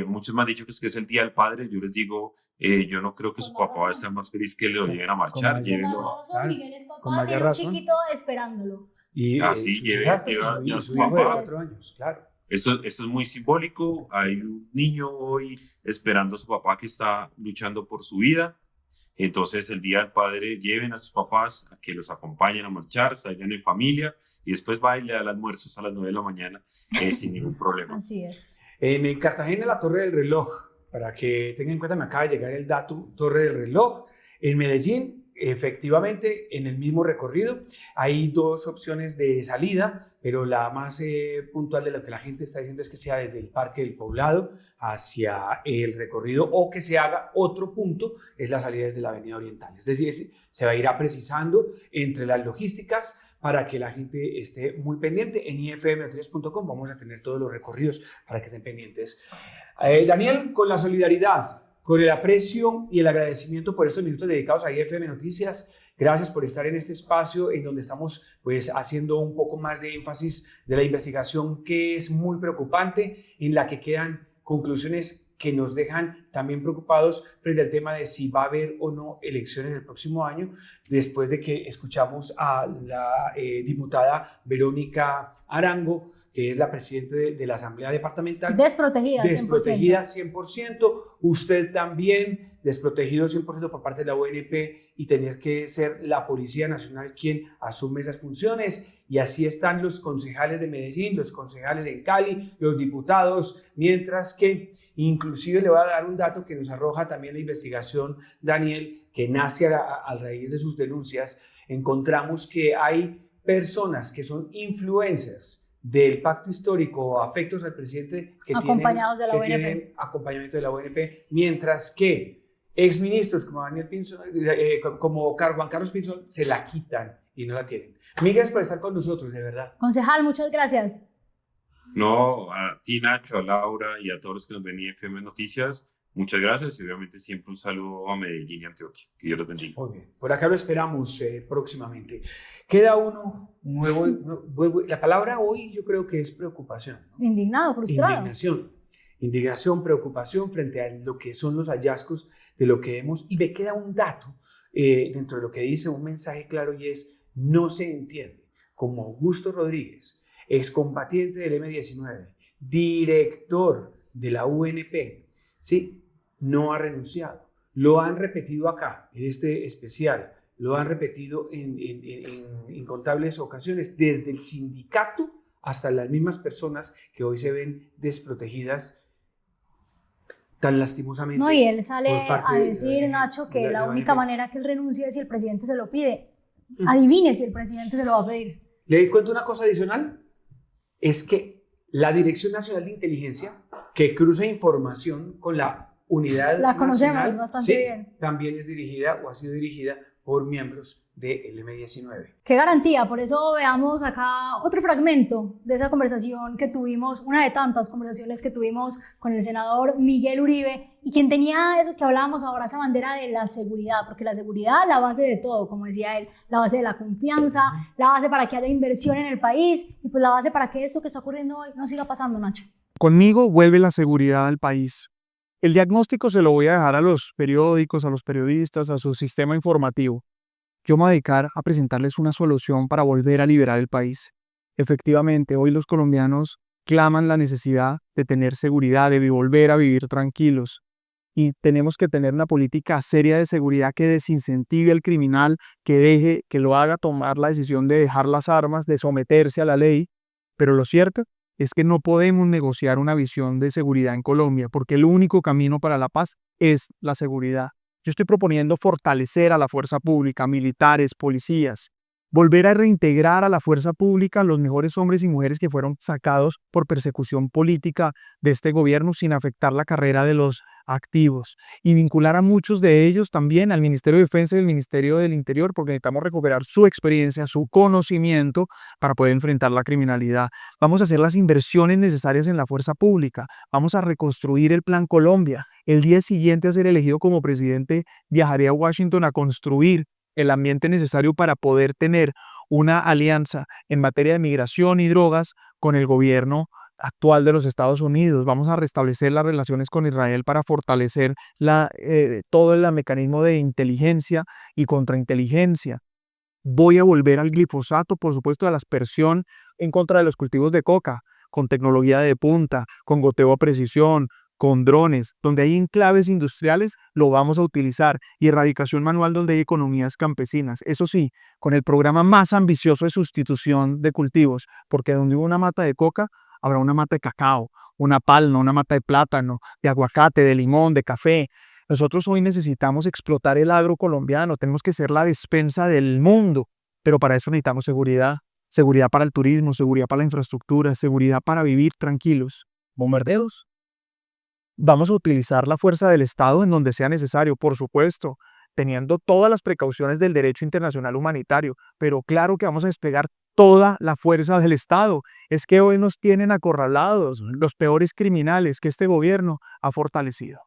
Muchos me han dicho que es el Día del Padre. Yo les digo, yo no creo que su papá va a estar más feliz que lo lleven a marchar. Llévenlo. Miguel es con papá, mayor tiene un razón. chiquito esperándolo. Y Sí, lleva a su hijo de papá. 4 años, claro. Esto es muy simbólico. Hay un niño hoy esperando a su papá que está luchando por su vida. Entonces, el Día del Padre, lleven a sus papás a que los acompañen a marchar, salgan en familia y después baile al almuerzo a las 9 de la mañana sin ningún problema. Así es. En Cartagena, la Torre del Reloj, para que tengan en cuenta, me acaba de llegar el dato, Torre del Reloj. En Medellín, efectivamente, en el mismo recorrido, hay dos opciones de salida, pero la más puntual de lo que la gente está diciendo es que sea desde el Parque del Poblado hacia el recorrido o que se haga otro punto, es la salida desde la Avenida Oriental. Es decir, se va a ir precisando entre las logísticas para que la gente esté muy pendiente. En ifmnoticias.com vamos a tener todos los recorridos para que estén pendientes. Daniel, con la solidaridad, con el aprecio y el agradecimiento por estos minutos dedicados a IFM Noticias, gracias por estar en este espacio en donde estamos pues haciendo un poco más de énfasis de la investigación que es muy preocupante, en la que quedan conclusiones que nos dejan también preocupados frente al tema de si va a haber o no elecciones el próximo año, después de que escuchamos a la diputada Verónica Arango, que es la presidenta de la Asamblea Departamental. Desprotegida 100%. Usted también, desprotegido 100% por parte de la UNP y tener que ser la Policía Nacional quien asume esas funciones. Y así están los concejales de Medellín, los concejales en Cali, los diputados, mientras que inclusive le voy a dar un dato que nos arroja también la investigación, Daniel, que nace a raíz de sus denuncias. Encontramos que hay personas que son influencers del pacto histórico o afectos al presidente que tienen acompañamiento de la UNP, mientras que exministros como Daniel Pinzón, como Juan Carlos Pinzón se la quitan y no la tienen. Mil gracias por estar con nosotros, de verdad. Concejal, muchas gracias. No, a ti, Nacho, a Laura y a todos los que nos ven en IFM Noticias, muchas gracias y obviamente siempre un saludo a Medellín y Antioquia. Que Dios los bendiga. Muy bien, por acá lo esperamos próximamente. Queda uno nuevo. La palabra hoy yo creo que es preocupación, ¿no? Indignado, frustrado. Indignación, preocupación frente a lo que son los hallazgos de lo que vemos. Y me queda un dato dentro de lo que dice, un mensaje claro, y es: no se entiende como Augusto Rodríguez, excombatiente del M-19, director de la UNP, ¿sí?, no ha renunciado. Lo han repetido acá, en este especial, lo han repetido en incontables ocasiones, desde el sindicato hasta las mismas personas que hoy se ven desprotegidas tan lastimosamente. No, y él sale a decir, Nacho, que la única manera que él renuncie es si el presidente se lo pide. Adivine si el presidente se lo va a pedir. ¿Le cuento una cosa adicional? Es que la Dirección Nacional de Inteligencia, que cruza información con la unidad la conocemos nacional, bastante bien, también es dirigida o ha sido dirigida por miembros del M-19. Qué garantía, por eso veamos acá otro fragmento de esa conversación que tuvimos, una de tantas conversaciones que tuvimos con el senador Miguel Uribe, y quien tenía eso que hablábamos ahora, esa bandera de la seguridad, porque la seguridad es la base de todo, como decía él, la base de la confianza, la base para que haya inversión en el país, y pues la base para que esto que está ocurriendo hoy no siga pasando, Nacho. Conmigo vuelve la seguridad al país. El diagnóstico se lo voy a dejar a los periódicos, a los periodistas, a su sistema informativo. Yo me voy a dedicar a presentarles una solución para volver a liberar el país. Efectivamente, hoy los colombianos claman la necesidad de tener seguridad, de volver a vivir tranquilos. Y tenemos que tener una política seria de seguridad que desincentive al criminal, que lo haga tomar la decisión de dejar las armas, de someterse a la ley. Pero lo cierto es que no podemos negociar una visión de seguridad en Colombia, porque el único camino para la paz es la seguridad. Yo estoy proponiendo fortalecer a la fuerza pública, militares, policías, volver a reintegrar a la fuerza pública los mejores hombres y mujeres que fueron sacados por persecución política de este gobierno sin afectar la carrera de los activos, y vincular a muchos de ellos también al Ministerio de Defensa y al Ministerio del Interior, porque necesitamos recuperar su experiencia, su conocimiento para poder enfrentar la criminalidad. Vamos a hacer las inversiones necesarias en la fuerza pública, vamos a reconstruir el Plan Colombia. El día siguiente a ser elegido como presidente viajaré a Washington a construir el ambiente necesario para poder tener una alianza en materia de migración y drogas con el gobierno actual de los Estados Unidos. Vamos a restablecer las relaciones con Israel para fortalecer todo el mecanismo de inteligencia y contrainteligencia. Voy a volver al glifosato, por supuesto, a la aspersión en contra de los cultivos de coca, con tecnología de punta, con goteo a precisión, con drones, donde hay enclaves industriales, lo vamos a utilizar, y erradicación manual donde hay economías campesinas. Eso sí, con el programa más ambicioso de sustitución de cultivos, porque donde hubo una mata de coca, habrá una mata de cacao, una palma, una mata de plátano, de aguacate, de limón, de café. Nosotros hoy necesitamos explotar el agro colombiano, tenemos que ser la despensa del mundo, pero para eso necesitamos seguridad. Seguridad para el turismo, seguridad para la infraestructura, seguridad para vivir tranquilos. ¿Bombardeos? Vamos a utilizar la fuerza del Estado en donde sea necesario, por supuesto, teniendo todas las precauciones del derecho internacional humanitario, pero claro que vamos a desplegar toda la fuerza del Estado. Es que hoy nos tienen acorralados los peores criminales que este gobierno ha fortalecido.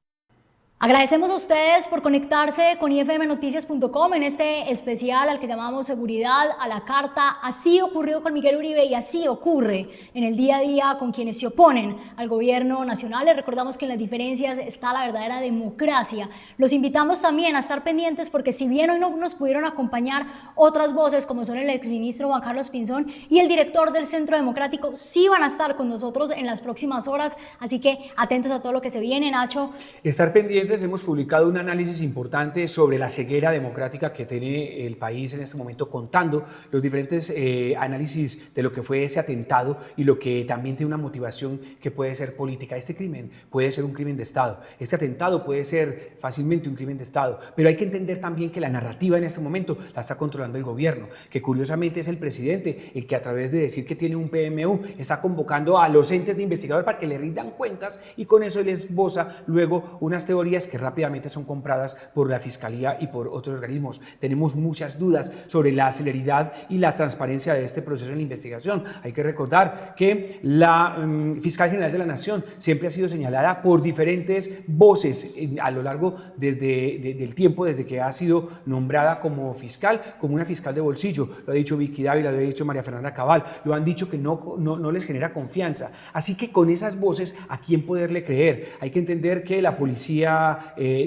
Agradecemos a ustedes por conectarse con ifmnoticias.com en este especial al que llamamos Seguridad a la Carta. Así ocurrió con Miguel Uribe y así ocurre en el día a día con quienes se oponen al gobierno nacional. Les recordamos que en las diferencias está la verdadera democracia. Los invitamos también a estar pendientes porque si bien hoy no nos pudieron acompañar otras voces como son el exministro Juan Carlos Pinzón y el director del Centro Democrático, sí van a estar con nosotros en las próximas horas. Así que atentos a todo lo que se viene, Nacho. Estar pendientes. Hemos publicado un análisis importante sobre la ceguera democrática que tiene el país en este momento, contando los diferentes análisis de lo que fue ese atentado y lo que también tiene una motivación que puede ser política. Este crimen puede ser un crimen de Estado, este atentado puede ser fácilmente un crimen de Estado, pero hay que entender también que la narrativa en este momento la está controlando el gobierno, que curiosamente es el presidente el que a través de decir que tiene un PMU está convocando a los entes de investigadores para que le rindan cuentas y con eso les esboza luego unas teorías que rápidamente son compradas por la Fiscalía y por otros organismos. Tenemos muchas dudas sobre la celeridad y la transparencia de este proceso en la investigación. Hay que recordar que la Fiscal General de la Nación siempre ha sido señalada por diferentes voces a lo largo del tiempo, desde que ha sido nombrada como fiscal, como una fiscal de bolsillo. Lo ha dicho Vicky Dávila, lo ha dicho María Fernanda Cabal, lo han dicho que no les genera confianza. Así que con esas voces, ¿a quién poderle creer? Hay que entender que la Policía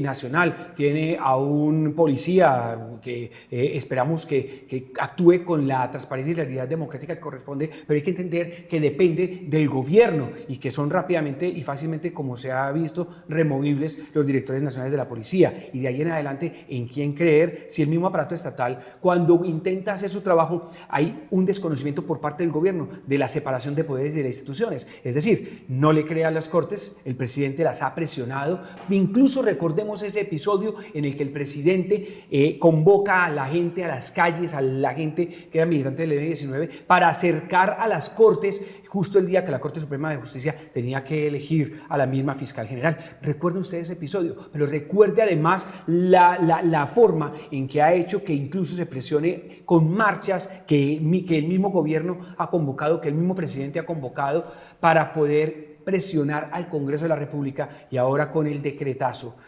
Nacional tiene a un policía que esperamos que actúe con la transparencia y la realidad democrática que corresponde, pero hay que entender que depende del gobierno y que son rápidamente y fácilmente, como se ha visto, removibles los directores nacionales de la policía, y de ahí en adelante en quién creer si el mismo aparato estatal, cuando intenta hacer su trabajo, hay un desconocimiento por parte del gobierno de la separación de poderes y de las instituciones. Es decir, no le crea a las Cortes, el presidente las ha presionado, incluso Incluso recordemos ese episodio en el que el presidente convoca a la gente a las calles, a la gente que era militante del M-19, para acercar a las Cortes justo el día que la Corte Suprema de Justicia tenía que elegir a la misma fiscal general. Recuerden ustedes ese episodio, pero recuerde además la forma en que ha hecho que incluso se presione con marchas que el mismo gobierno ha convocado, que el mismo presidente ha convocado para poder presionar al Congreso de la República, y ahora con el decretazo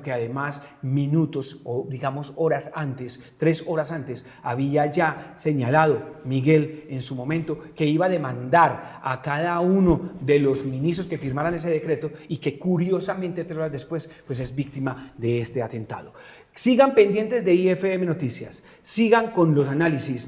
que además minutos o digamos horas antes, 3 horas antes, había ya señalado Miguel en su momento que iba a demandar a cada uno de los ministros que firmaran ese decreto, y que curiosamente 3 horas después pues es víctima de este atentado. Sigan pendientes de IFM Noticias, sigan con los análisis,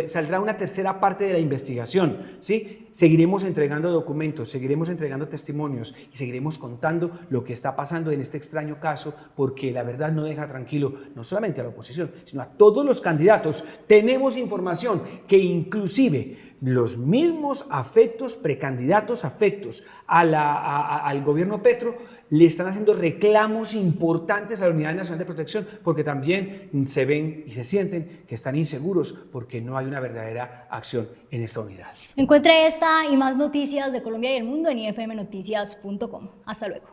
saldrá una tercera parte de la investigación, ¿sí? Seguiremos entregando documentos, seguiremos entregando testimonios y seguiremos contando lo que está pasando en este extraño caso, porque la verdad no deja tranquilo no solamente a la oposición, sino a todos los candidatos. Tenemos información que inclusive los mismos precandidatos afectos al gobierno Petro le están haciendo reclamos importantes a la Unidad Nacional de Protección, porque también se ven y se sienten que están inseguros porque no hay una verdadera acción en esta unidad. Encuentre esta y más noticias de Colombia y el mundo en ifmnoticias.com. Hasta luego.